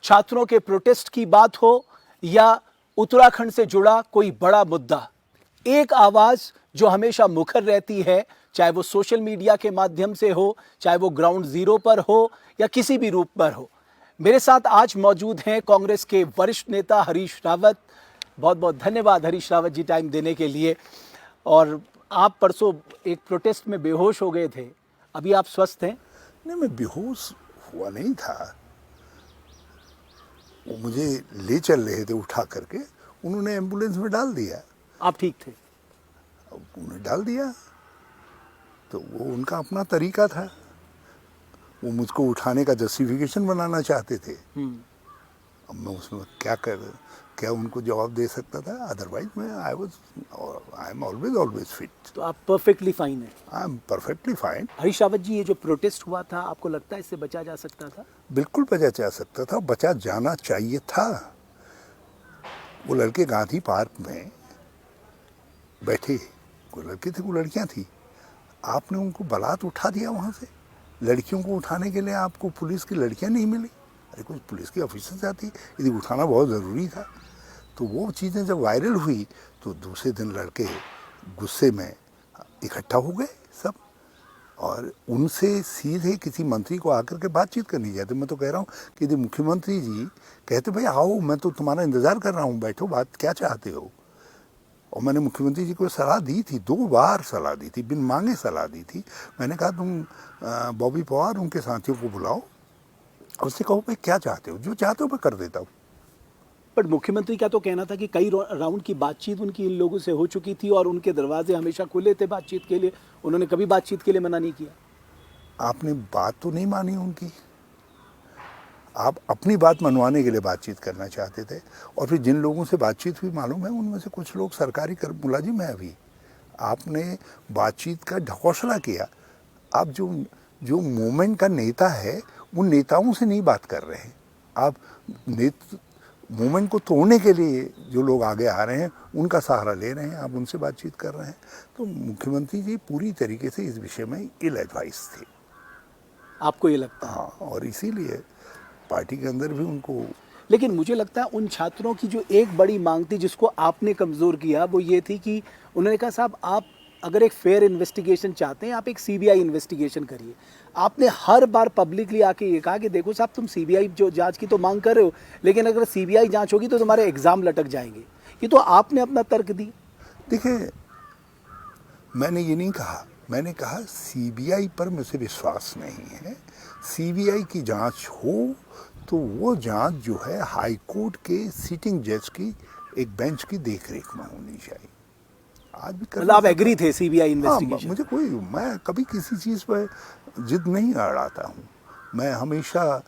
छात्रों के प्रोटेस्ट की बात हो या उत्तराखंड से जुड़ा कोई बड़ा मुद्दा, एक आवाज जो हमेशा मुखर रहती है, चाहे वो सोशल मीडिया के माध्यम से हो, चाहे वो ग्राउंड जीरो पर हो या किसी भी रूप पर हो। मेरे साथ आज मौजूद हैं कांग्रेस के वरिष्ठ नेता हरीश रावत। बहुत बहुत धन्यवाद हरीश रावत जी टाइम देने के लिए। और आप परसों एक प्रोटेस्ट में बेहोश हो गए थे, अभी आप स्वस्थ हैं? नहीं, मैं बेहोश हुआ नहीं था। वो मुझे ले चल रहे थे उठा करके, उन्होंने एम्बुलेंस में डाल दिया। आप ठीक थे? उन्होंने डाल दिया तो वो उनका अपना तरीका था। वो मुझको उठाने का जस्टिफिकेशन बनाना चाहते थे। अब मैं उसमें क्या उनको जवाब दे सकता था? अदरवाइज मैं आई एम ऑलवेज फिट। तो आप परफेक्टली फाइन हैं? I am perfectly fine. Harish Rawat ji, ये जो प्रोटेस्ट हुआ था, आपको लगता है इससे बचा जा सकता था? बिल्कुल बचा जा सकता था, बचा जाना चाहिए था। वो लड़के गांधी पार्क में बैठे, कोई लड़के थे, कोई लड़कियां थी। आपने उनको बलात् उठा दिया वहां से। लड़कियों को उठाने के लिए आपको पुलिस की लड़कियां नहीं मिली। अरे कुछ पुलिस की ऑफिसर्स आती, यदि उठाना बहुत ज़रूरी था। तो वो चीज़ें जब वायरल हुई तो दूसरे दिन लड़के गुस्से में इकट्ठा हो गए सब, और उनसे सीधे किसी मंत्री को आकर के बातचीत करनी चाहते। मैं तो कह रहा हूँ कि यदि मुख्यमंत्री जी कहते भाई आओ, मैं तो तुम्हारा इंतज़ार कर रहा हूँ, बैठो, बात क्या चाहते हो। और मैंने मुख्यमंत्री जी को सलाह दी थी, 2 बार सलाह दी थी, बिन मांगे सलाह दी थी। मैंने कहा तुम बॉबी पवार उनके साथियों को बुलाओ, उससे कहो भाई क्या चाहते हो, जो चाहते हो मैं कर देता हूँ। पर मुख्यमंत्री का तो कहना था कि कई राउंड की बातचीत उनकी इन लोगों से हो चुकी थी और उनके दरवाजे हमेशा खुले थे बातचीत के लिए, उन्होंने कभी बातचीत के लिए मना नहीं किया। आपने बात तो नहीं मानी उनकी। आप अपनी बात मनवाने के लिए बातचीत करना चाहते थे, और फिर जिन लोगों से बातचीत हुई मालूम है उनमें से कुछ लोग सरकारी मुलाजिम हैं अभी। आपने बातचीत का ढकोसला किया। आप जो मूवमेंट का नेता है उन नेताओं से नहीं बात कर रहे हैं आप। मूवमेंट को तोड़ने के लिए जो लोग आगे आ रहे हैं उनका सहारा ले रहे हैं, आप उनसे बातचीत कर रहे हैं। तो मुख्यमंत्री जी पूरी तरीके से इस विषय में इल एडवाइस थे। आपको ये लगता है? हाँ, और इसीलिए पार्टी के अंदर भी उनको। लेकिन मुझे लगता है उन छात्रों की जो एक बड़ी मांग थी जिसको आपने कमज़ोर किया, वो ये थी कि उन्होंने कहा साहब आप अगर एक फेयर इन्वेस्टिगेशन चाहते हैं, आप एक सीबीआई इन्वेस्टिगेशन करिए। आपने हर बार पब्लिकली आके ये कहा कि देखो साहब तुम सीबीआई जो जांच की तो मांग कर रहे हो, लेकिन अगर सीबीआई जांच होगी तो तुम्हारे एग्जाम लटक जाएंगे। ये तो आपने अपना तर्क दी। देखिए, मैंने ये नहीं कहा, मैंने कहा सीबीआई पर मुझे विश्वास नहीं है। सीबीआई की जांच हो तो वो जांच जो है हाई कोर्ट के सिटिंग जज की एक बेंच की देखरेख में होनी चाहिए। आज भी मतलब आप एग्री थे सीबीआई इन्वेस्टिगेशन? मुझे मैं कभी किसी चीज़ पर जिद नहीं अड़ाता हूँ। मैं हमेशा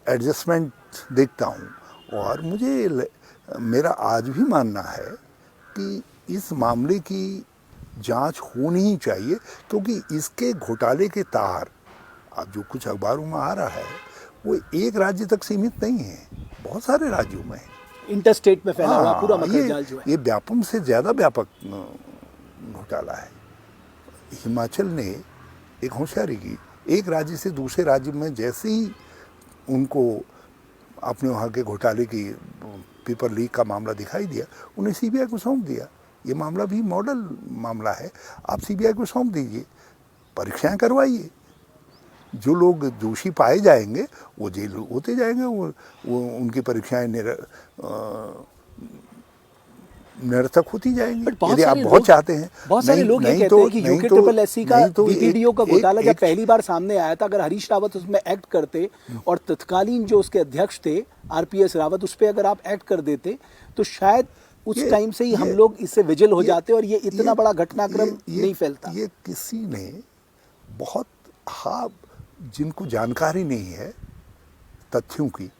एडजस्टमेंट देखता हूँ, और मेरा आज भी मानना है कि इस मामले की जांच होनी ही चाहिए, क्योंकि इसके घोटाले के तार अब जो कुछ अखबारों में आ रहा है वो एक राज्य तक सीमित नहीं है, बहुत सारे राज्यों में है। इंटरस्टेट में फैला हुआ पूरा मकर जाल जो है। ये व्यापक से ज़्यादा व्यापक घोटाला है। हिमाचल ने एक होशियारी की, एक राज्य से दूसरे राज्य में जैसे ही उनको अपने वहाँ के घोटाले की पेपर लीक का मामला दिखाई दिया, उन्हें सीबीआई को सौंप दिया। ये मामला भी मॉडल मामला है, आप सीबीआई को सौंप दीजिए, परीक्षाएं करवाइए। जो लोग दोषी पाए जाएंगे वो जेल होते जाएंगे, वो उनकी परीक्षाएं निरर्थक होती जाएंगी। यदि आप बहुत चाहते हैं। बहुत सारे लोग ये कहते हैं कि यूके ट्रिपल एससी का बीपीडीओ का घोटाला जब पहली बार सामने आया था, अगर हरीश रावत उसमें एक्ट करते और तत्कालीन जो उसके अध्यक्ष थे आरपीएस रावत, उस पर अगर आप एक्ट कर देते तो शायद उस टाइम से ही हम लोग इससे विजिल हो जाते और ये इतना बड़ा घटनाक्रम नहीं फैलता। ये किसी ने बहुत, हाँ, जिनको जानकारी नहीं है तथ्यों की।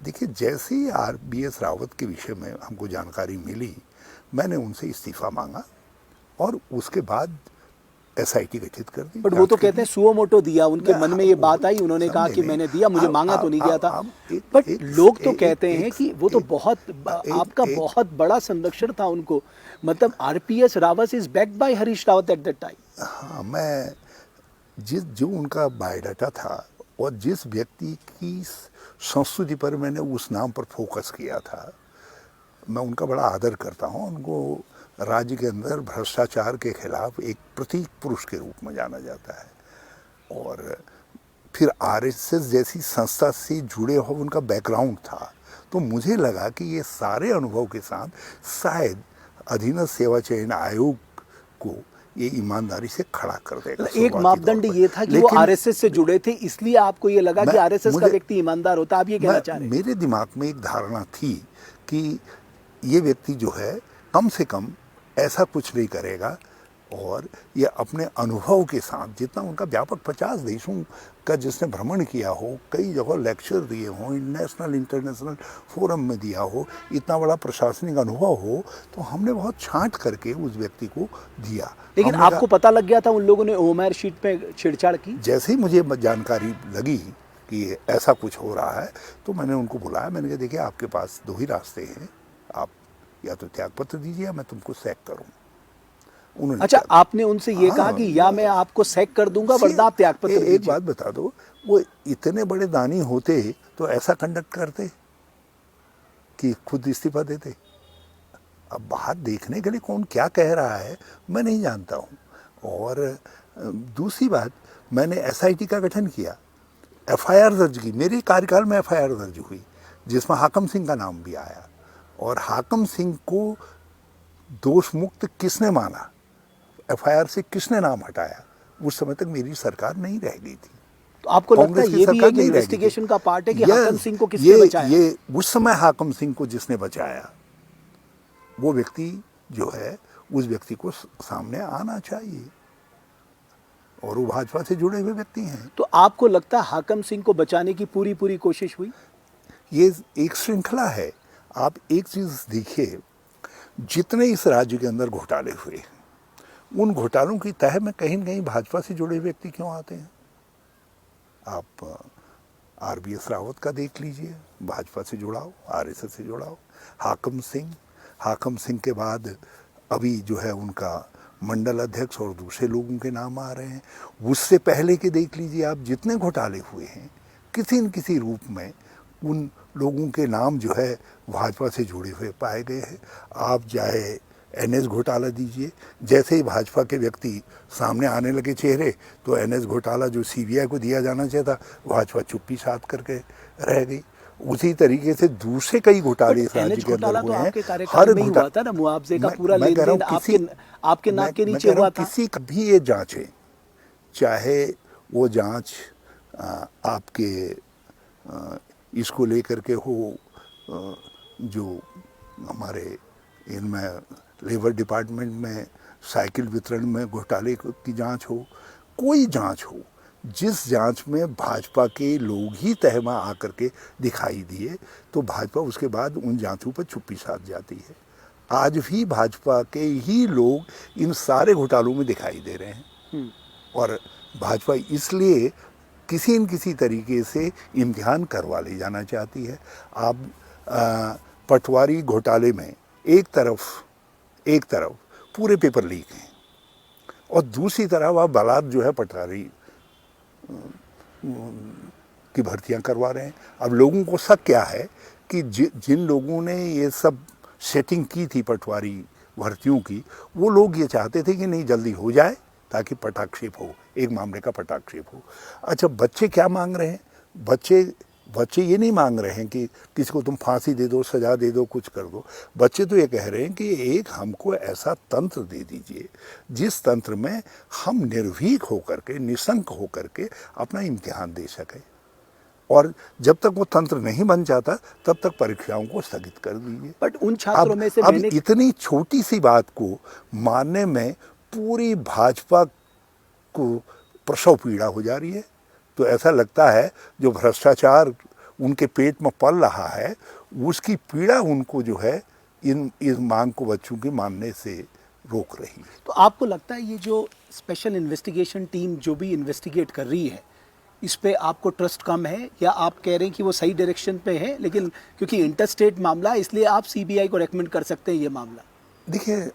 देखिए, जैसे ही आरबीएस रावत के विषय में हमको जानकारी मिली, मैंने उनसे इस्तीफा मांगा और उसके बाद एसआईटी गठित कर दी। बट वो तो कहते हैं सुओ मोटो दिया, उनके मन में ये बात आई, उन्होंने कहा कि मैंने दिया, मुझे मांगा तो नहीं गया था। बट लोग तो कहते हैं कि वो तो बहुत आपका बहुत बड़ा संरक्षण था उनको, मतलब RPS Rawat is backed by Harish Rawat at that time. हाँ, मैं जो उनका बायोडाटा था और जिस व्यक्ति की संस्कृति पर मैंने उस नाम पर फोकस किया था। मैं उनका बड़ा आदर करता हूँ। उनको राज्य के अंदर भ्रष्टाचार के खिलाफ एक प्रतीक पुरुष के रूप में जाना जाता है। और फिर आरएसएस जैसी संस्था से जुड़े हुए उनका बैकग्राउंड था, तो मुझे लगा कि ये सारे अनुभव के साथ शायद अधीनस्थ सेवा चयन आयोग को ये ईमानदारी से खड़ा कर देगा। एक मापदंड ये था कि वो आरएसएस से जुड़े थे, इसलिए आपको ये लगा कि आरएसएस का व्यक्ति ईमानदार होता। आप ये कहना चाह रहे हैं? मेरे दिमाग में एक धारणा थी कि ये व्यक्ति जो है कम से कम ऐसा कुछ नहीं करेगा, और ये अपने अनुभव के साथ, जितना उनका व्यापक 50 देशों का जिसने भ्रमण किया हो, कई जगह लेक्चर दिए हों, नेशनल इंटरनेशनल फोरम में दिया हो, इतना बड़ा प्रशासनिक अनुभव हो, तो हमने बहुत छांट करके उस व्यक्ति को दिया। लेकिन आपको पता लग गया था उन लोगों ने ओएमआर शीट पे छेड़छाड़ की? जैसे ही मुझे जानकारी लगी कि ऐसा कुछ हो रहा है, तो मैंने उनको बुलाया। मैंने कहा देखिए, आपके पास दो ही रास्ते हैं, आप या तो त्यागपत्र दीजिए या मैं तुमको सैक करूँ। अच्छा, आपने उनसे ये कहा कि या मैं आपको सैक कर दूंगा वरना आप त्यागपत्र दीजिए। एक बात बता दो, वो इतने बड़े दानी होते तो ऐसा कंडक्ट करते कि खुद इस्तीफा देते? अब बाहर देखने के लिए कौन क्या कह रहा है मैं नहीं जानता हूँ। और दूसरी बात, मैंने एसआईटी का गठन किया, एफआईआर दर्ज की। मेरे कार्यकाल में एफआईआर दर्ज हुई जिसमें हाकम सिंह का नाम भी आया। और हाकम सिंह को दोष मुक्त किसने माना, एफआईआर से किसने नाम हटाया? उस समय तक मेरी सरकार नहीं रह गई थी। तो आपको लगता है ये भी एक इन्वेस्टिगेशन का पार्ट है कि हाकम सिंह को किसने बचाया? ये उस समय हाकम सिंह को जिसने बचाया, वो व्यक्ति जो है, उस व्यक्ति को सामने आना चाहिए, और वो भाजपा से जुड़े हुए व्यक्ति हैं। तो आपको लगता है हाकम सिंह को बचाने की पूरी कोशिश हुई? ये एक श्रृंखला है। आप एक चीज देखिए, जितने इस राज्य के अंदर घोटाले हुए, उन घोटालों की तह में कहीं न कहीं भाजपा से जुड़े व्यक्ति क्यों आते हैं? आप आरबीएस रावत का देख लीजिए, भाजपा से जुड़ाओ, आरएसएस से जुड़ाओ। हाकम सिंह के बाद अभी जो है उनका मंडल अध्यक्ष और दूसरे लोगों के नाम आ रहे हैं। उससे पहले के देख लीजिए आप, जितने घोटाले हुए हैं, किसी न किसी रूप में उन लोगों के नाम जो है भाजपा से जुड़े हुए पाए गए हैं। आप चाहे एनएस घोटाला दीजिए, जैसे ही भाजपा के व्यक्ति सामने आने लगे चेहरे, तो एनएस घोटाला जो सीबीआई को दिया जाना चाहिए था, भाजपा चुप्पी साध करके रह गई। उसी तरीके से दूसरे कई घोटाले इस राज्य के अंदर हुए हैं। हर घोटाला था ना, मुआवजे का पूरा लेन-देन आपके नाक के नीचे हुआ था। किसी भी ये जांचें, चाहे वो जांच आपके इसको लेकर के हो, जो हमारे इनमें लेबर डिपार्टमेंट में साइकिल वितरण में घोटाले की जांच हो, कोई जांच हो, जिस जांच में भाजपा के लोग ही तह में आकर के दिखाई दिए, तो भाजपा उसके बाद उन जांचों पर चुप्पी साध जाती है। आज भी भाजपा के ही लोग इन सारे घोटालों में दिखाई दे रहे हैं, और भाजपा इसलिए किसी न किसी तरीके से इम्तिहान करवा ले जाना चाहती है। आप पटवारी घोटाले में एक तरफ पूरे पेपर लीक हैं, और दूसरी तरफ आप बलात् जो है पटवारी की भर्तियां करवा रहे हैं। अब लोगों को शक क्या है कि जिन लोगों ने ये सब सेटिंग की थी पटवारी भर्तियों की, वो लोग ये चाहते थे कि नहीं जल्दी हो जाए ताकि पटाक्षेप हो, एक मामले का पटाक्षेप हो। अच्छा, बच्चे क्या मांग रहे हैं? बच्चे ये नहीं मांग रहे हैं कि किसी को तुम फांसी दे दो, सजा दे दो, कुछ कर दो। बच्चे तो ये कह रहे हैं कि एक हमको ऐसा तंत्र दे दीजिए जिस तंत्र में हम निर्भीक होकर के, निशंक होकर के अपना इम्तिहान दे सकें, और जब तक वो तंत्र नहीं बन जाता तब तक परीक्षाओं को स्थगित कर दीजिए। बट उन छात्रों में से अब इतनी छोटी सी बात को मानने में पूरी भाजपा को प्रसव पीड़ा हो जा रही है। तो ऐसा लगता है जो भ्रष्टाचार उनके पेट में पल रहा है, उसकी पीड़ा उनको जो है इस मांग को बच्चों की मानने से रोक रही है। तो आपको लगता है ये जो स्पेशल इन्वेस्टिगेशन टीम जो भी इन्वेस्टिगेट कर रही है, इस पे आपको ट्रस्ट कम है, या आप कह रहे हैं कि वो सही डायरेक्शन पे है, लेकिन क्योंकि इंटरस्टेट मामला है इसलिए आप सीबीआई को रेकमेंड कर सकते हैं ये मामला? देखिए,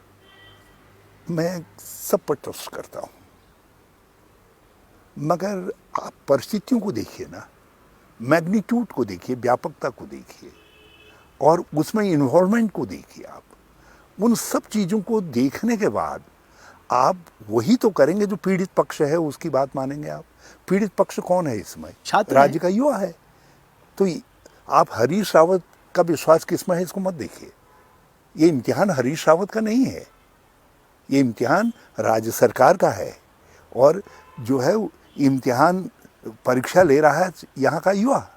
मैं सब पर ट्रस्ट करता हूँ, मगर आप परिस्थितियों को देखिए ना। मैग्नीट्यूड को देखिए, व्यापकता को देखिए, और उसमें इन्वॉल्वमेंट को देखिए। आप उन सब चीज़ों को देखने के बाद आप वही तो करेंगे जो पीड़ित पक्ष है, उसकी बात मानेंगे आप। पीड़ित पक्ष कौन है इसमें? छात्र राज्य हैं। का युवा है। तो आप हरीश रावत का विश्वास किसमें है, इसको मत देखिए। ये इम्तिहान हरीश रावत का नहीं है, ये इम्तिहान राज्य सरकार का है। और जो है इम्तिहान परीक्षा ले रहा है यहाँ का युवा,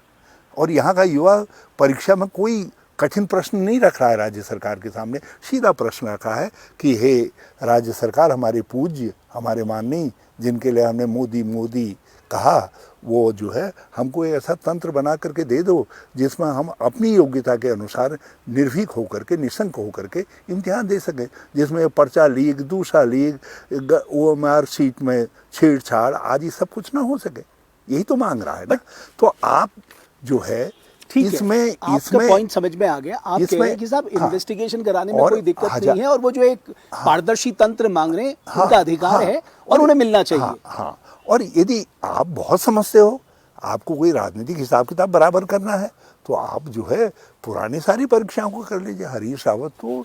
और यहाँ का युवा परीक्षा में कोई कठिन प्रश्न नहीं रख रहा है राज्य सरकार के सामने। सीधा प्रश्न रखा है कि हे राज्य सरकार, हमारे पूज्य, हमारे माननीय, जिनके लिए हमने मोदी मोदी कहा, वो जो है हमको ऐसा तंत्र बना करके दे दो जिसमें हम अपनी योग्यता के अनुसार निर्भीक होकर के, निशंक होकर के इम्तिहान दे सकें, जिसमें पर्चा लीक, दूसरा लीक, OMR सीट में छेड़छाड़ आदि सब कुछ ना हो सके। यही तो मांग रहा है ना। तो आप जो है ठीक है, इसमें आपका पॉइंट समझ में आ गया। आप कह रहे हैं कि साहब हाँ, इन्वेस्टिगेशन कराने में और कोई दिक्कत नहीं है, और वो जो एक पारदर्शी तंत्र मांग रहे हैं उनका अधिकार है और उन्हें मिलना चाहिए। हाँ, और यदि आप बहुत समझते हो, आपको कोई राजनीतिक हिसाब किताब बराबर करना है, तो आप जो है पुरानी सारी परीक्षाओं को कर लीजिए। हरीश रावत तो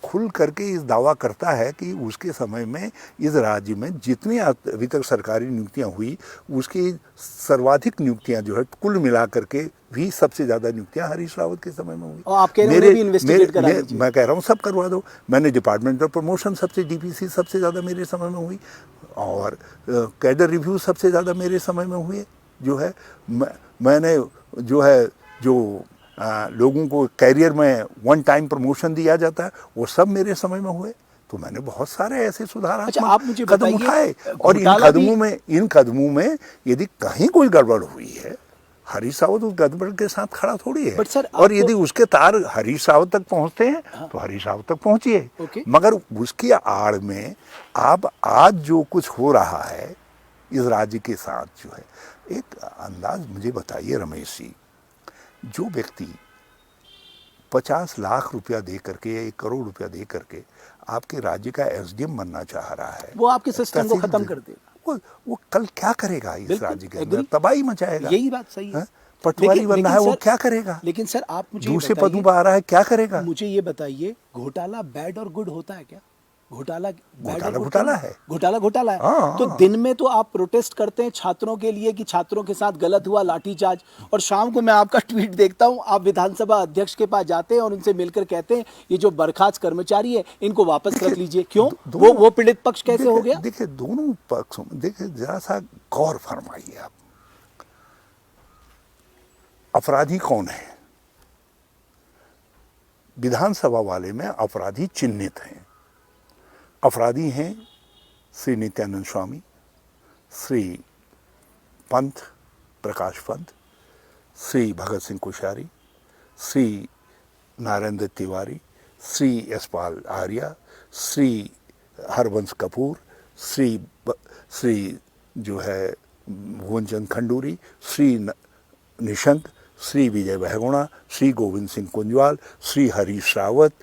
खुल करके इस दावा करता है कि उसके समय में इस राज्य में जितनी अभी तक सरकारी नियुक्तियां हुई, उसकी सर्वाधिक नियुक्तियां जो है कुल मिला करके भी सबसे ज्यादा नियुक्तियां हरीश रावत के समय में हुई। और आप कह रहे हैं उन्हें भी इन्वेस्टिगेट करा लीजिए। मैं कह रहा हूँ सब करवा दो। मैंने डिपार्टमेंटल प्रमोशन सबसे, DPC सबसे ज़्यादा मेरे समय में हुई, और कैडर रिव्यू सबसे ज़्यादा मेरे समय में हुए। जो है मैंने जो है जो लोगों को कैरियर में 1 टाइम प्रमोशन दिया जाता है, वो सब मेरे समय में हुए। तो मैंने बहुत सारे ऐसे सुधारात्मक कदम उठाए, और इन कदमों में यदि कहीं कोई गड़बड़ हुई है, हरीश रावत उस गड़बड़ के साथ खड़ा थोड़ी है। सर, और यदि उसके तार हरीश रावत तक पहुंचते हैं, तो हरीश रावत तक पहुंचिए। मगर उसकी आड़ में आप आज जो कुछ हो रहा है इस राज्य के साथ, जो है एक अंदाज मुझे बताइए रमेश जी, जो व्यक्ति 50 लाख रुपया दे करके या 1 करोड़ रुपया दे करके आपके राज्य का SDM बनना चाह रहा है, वो आपके सिस्टम को खत्म कर देगा। वो कल क्या करेगा इस राज्य के अंदर? तबाही मचाएगा। यही बात सही है। पटवारी बनना है, वो क्या करेगा? लेकिन सर आप मुझे दूसरे पदों पर आ रहा है, क्या करेगा? मुझे ये बताइए, घोटाला बैड और गुड होता है क्या? घोटाला घोटाला है। घोटाला है। तो दिन में तो आप प्रोटेस्ट करते हैं छात्रों के लिए कि छात्रों के साथ गलत हुआ, लाठीचार्ज, और शाम को मैं आपका ट्वीट देखता हूं, आप विधानसभा अध्यक्ष के पास जाते हैं और उनसे मिलकर कहते हैं ये जो बर्खास्त कर्मचारी है इनको वापस रख लीजिए। क्यों? वो पीड़ित पक्ष कैसे हो गया? देखिए दोनों पक्षों में देखिए जरा सा गौर फरमाइए आप। अपराधी कौन है? विधानसभा वाले में अपराधी चिन्हित हैं। अपराधी हैं श्री नित्यानंद स्वामी, श्री पंत, प्रकाश पंत, श्री भगत सिंह कोश्यारी, श्री नारायण दत्त तिवारी, श्री यशपाल आर्या, श्री हरवंश कपूर, श्री जो है भुवनचंद खंडूरी, श्री निशंक, श्री विजय बहगुणा, श्री गोविंद सिंह कुंजवाल, श्री हरीश रावत,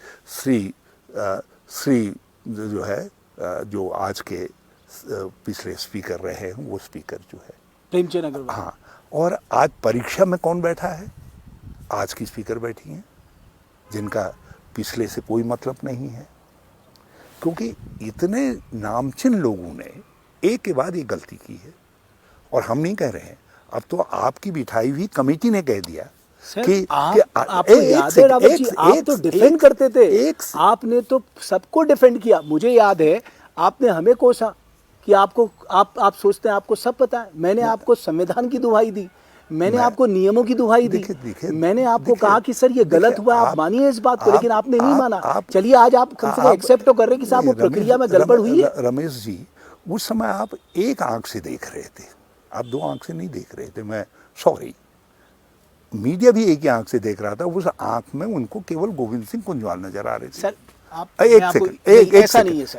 श्री जो है जो आज के पिछले स्पीकर रहे हैं, वो स्पीकर जो है प्रेमचंद अग्रवाल। हाँ, और आज परीक्षा में कौन बैठा है? आज की स्पीकर बैठी हैं, जिनका पिछले से कोई मतलब नहीं है। क्योंकि इतने नामचीन लोगों ने एक के बाद एक गलती की है, और हम नहीं कह रहे हैं, अब तो आपकी बिठाई हुई कमेटी ने कह दिया कि आपको याद है रावत जी, आप तो डिफेंड करते थे, आपने तो सबको डिफेंड किया। मुझे याद है आपने हमें कोसा कि आप सोचते हैं आपको सब पता है। मैंने आपको संविधान की दुहाई दी, मैंने आपको नियमों की दुहाई दी, मैंने आपको कहा कि सर ये गलत हुआ, आप मानिए इस बात को, लेकिन आपने नहीं माना। चलिए आज आप कम से कम एक्सेप्ट तो कर रहे कि साहब वो प्रक्रिया में गड़बड़ हुई है। रमेश जी, उस समय आप एक आंख से देख रहे थे, आप 2 आंख से नहीं देख रहे थे। मैं सॉरी, मीडिया भी एक ही आंख से देख रहा था। उस आंख में उनको केवल गोविंद सिंह कुंजवाल नजर आ रहे थे। सर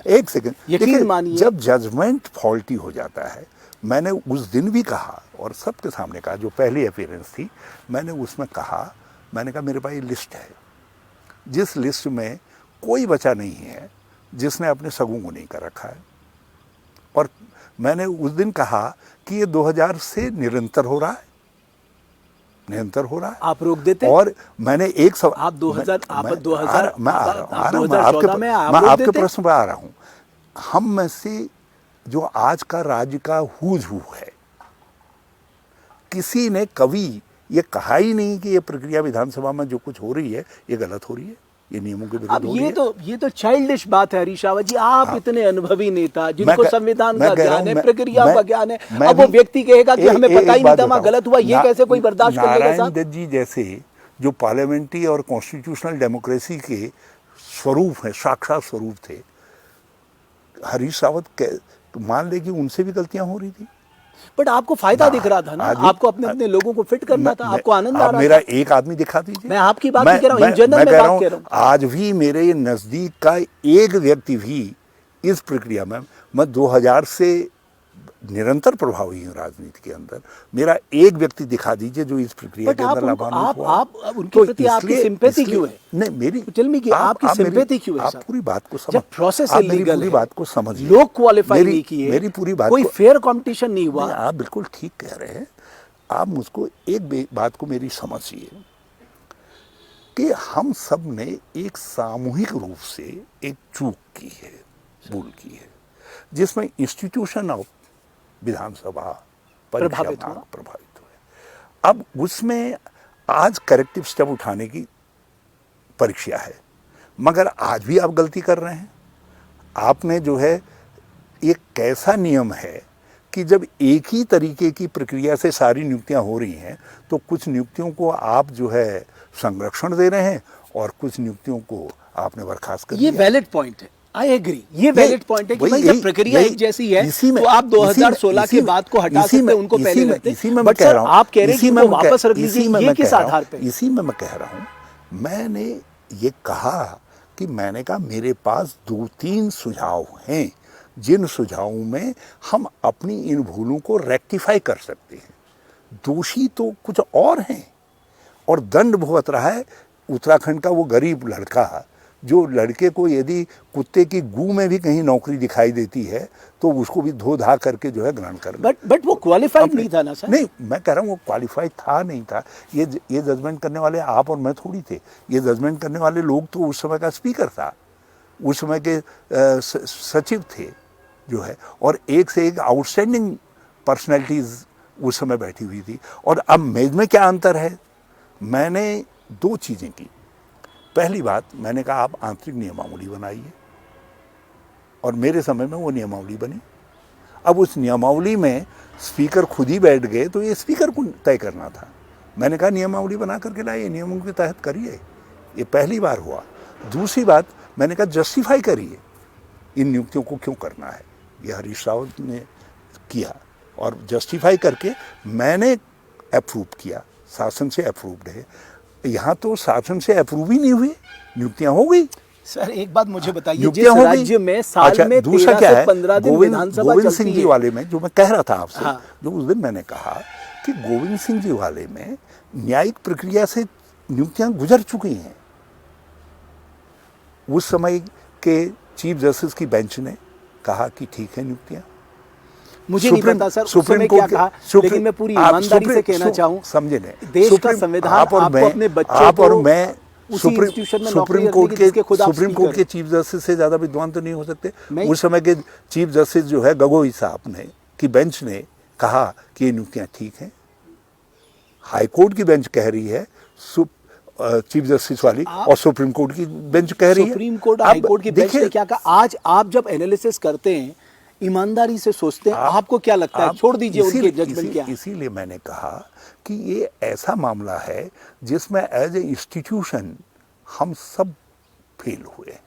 एक सेकंड, यकीन मानिए, जब जजमेंट फॉल्टी हो जाता है, मैंने उस दिन भी कहा और सबके सामने कहा, जो पहली अपीयरेंस थी, मैंने उसमें कहा, मैंने कहा मेरे पास ये लिस्ट है, जिस लिस्ट में कोई बचा नहीं है जिसने अपने सगों को नहीं कर रखा है। और मैंने उस दिन कहा कि ये 2000 से निरंतर हो रहा है, निरंतर हो रहा है। आप रोक देते? और मैंने एक सब आप 2000 आप 2000 मैं आ रहा हूँ, मैं 2014 में आप मैं रोक आपके देते? प्रश्न पर आ रहा हूँ। हम में से जो आज का राज्य का हुज हू है, किसी ने कभी ये कहा ही नहीं कि ये प्रक्रिया विधानसभा में जो कुछ हो रही है ये गलत हो रही है, ये नियमों के विरुद्ध अब हो रही है। ये तो चाइल्डिश बात है हरीश रावत जी। आप इतने अनुभवी नेता जिनको संविधान का ज्ञान है, प्रक्रिया का ज्ञान है, अब वो व्यक्ति कहेगा कि हमें पता ही नहीं था, वहां गलत हुआ, ये कैसे कोई बर्दाश्त कर लेगा? नारायण दत्त जी जैसे जो पार्लियामेंट्री और कॉन्स्टिट्यूशनल डेमोक्रेसी के स्वरूप है, साक्षात स्वरूप थे, हरीश रावत मान ले कि उनसे भी गलतियां हो रही थी। बट आपको फायदा दिख रहा था ना, आपको अपने अपने लोगों को फिट करना था, आपको आनंद आ रहा था। मेरा एक आदमी दिखा दीजिए। मैं आपकी बात नहीं कह रहा हूं, इन जनरल में बात कह रहा हूं। आज भी मेरे नजदीक का एक व्यक्ति भी इस प्रक्रिया में, मैं 2000 से निरंतर प्रभावी हूँ राजनीति के अंदर, मेरा एक व्यक्ति दिखा दीजिए जो इस प्रक्रिया के अंदर लाभान्वित हुआ। आप उनके प्रति आपकी सिंपैथी क्यों है? नहीं, मेरी आपकी सिंपैथी क्यों है? आप पूरी बात को समझ, जब प्रोसेस मेरी इलीगल पूरी है, बात को समझिए, लोग क्वालिफाई नहीं किए, मेरी पूरी बात, कोई फेयर कंपटीशन नहीं हुआ। आप बिल्कुल ठीक कह रहे हैं। आप मुझको एक बात को मेरी समझिए कि हम सब ने एक सामूहिक रूप से एक चूक की है, भूल की है, जिसमें इंस्टीट्यूशन ऑफ विधानसभा प्रभावित हुए। अब उसमें आज करेक्टिव स्टेप उठाने की परीक्षा है, मगर आज भी आप गलती कर रहे हैं। आपने जो है, एक कैसा नियम है कि जब एक ही तरीके की प्रक्रिया से सारी नियुक्तियां हो रही हैं, तो कुछ नियुक्तियों को आप जो है संरक्षण दे रहे हैं और कुछ नियुक्तियों को आपने बर्खास्त कर दिया। ये वैलिड पॉइंट है, आई एग्री, ये वैलिड पॉइंट है कि भाई जब प्रक्रिया एक जैसी है तो आप 2016 के बाद को हटा सकते, उनको पहले रखते। बट सर आप कह रहे हैं कि वो वापस रख लीजिए, ये किस आधार पे? इसी में मैं कह रहा हूं, मैंने ये कहा कि मैंने कहा मेरे पास 2-3 सुझाव हैं, जिन सुझावों में हम अपनी इन भूलों को रेक्टिफाई कर सकते हैं। दोषी तो कुछ और हैं और दंड भुगत रहा है उत्तराखंड का वो गरीब लड़का, जो लड़के को यदि कुत्ते की गू में भी कहीं नौकरी दिखाई देती है तो उसको भी धो धा करके जो है ग्रहण करना। बट वो क्वालिफाइड नहीं था ना सर? नहीं, मैं कह रहा हूँ वो क्वालिफाइड था नहीं था, ये जजमेंट करने वाले आप और मैं थोड़ी थे। ये जजमेंट करने वाले लोग तो उस समय का स्पीकर था, उस समय के सचिव थे जो है, और एक से एक आउटस्टैंडिंग पर्सनैलिटीज उस समय बैठी हुई थी। और अब मेज में क्या अंतर है? मैंने 2 चीज़ें की। पहली बात, मैंने कहा आप आंतरिक नियमावली बनाइए, और मेरे समय में वो नियमावली बनी। अब उस नियमावली में स्पीकर खुद ही बैठ गए तो ये स्पीकर को तय करना था। मैंने कहा नियमावली बना करके लाइए, नियमों के तहत करिए। ये पहली बार हुआ। दूसरी बात, मैंने कहा जस्टिफाई करिए इन नियुक्तियों को क्यों करना है। ये हरीश रावत ने किया और जस्टिफाई करके मैंने अप्रूव किया, शासन से अप्रूव्ड है। यहाँ तो शासन से अप्रूव ही नहीं हुई, नियुक्तियां हो गई। सर एक बात मुझे बताइए, जिस राज्य में साल में 13 से 15 दिन विधानसभा गोविंद चलती सिंह जी है, वाले में जो मैं कह रहा था आपसे, हाँ। जो उस दिन मैंने कहा कि गोविंद सिंह जी वाले में न्यायिक प्रक्रिया से नियुक्तियां गुजर चुकी हैं। उस समय के चीफ जस्टिस की बेंच ने कहा कि ठीक है नियुक्तियां। मुझे नहीं पता सर उस समय क्या कहा, लेकिन मैं पूरी ईमानदारी से कहना चाहूं, समझे नहीं, देश का संविधान आपको अपने बच्चों को सुप्रीम कोर्ट के चीफ जस्टिस से ज्यादा विद्वान तो नहीं हो सकते। उस समय के चीफ जस्टिस जो है गगोई साहब ने की बेंच ने कहा कि ये नियुक्तियां ठीक हैं। हाई कोर्ट की बेंच कह रही है चीफ जस्टिस वाली, और सुप्रीम कोर्ट की बेंच कह रही है। सुप्रीम कोर्ट, हाई कोर्ट की बेंच ने क्या कहा? आज आप जब एनालिसिस करते हैं, ईमानदारी से सोचते हैं, आपको क्या लगता है? छोड़ दीजिए उनके जजमेंट क्या। इसीलिए मैंने कहा कि ये ऐसा मामला है जिसमें एज ए इंस्टीट्यूशन हम सब फेल हुए।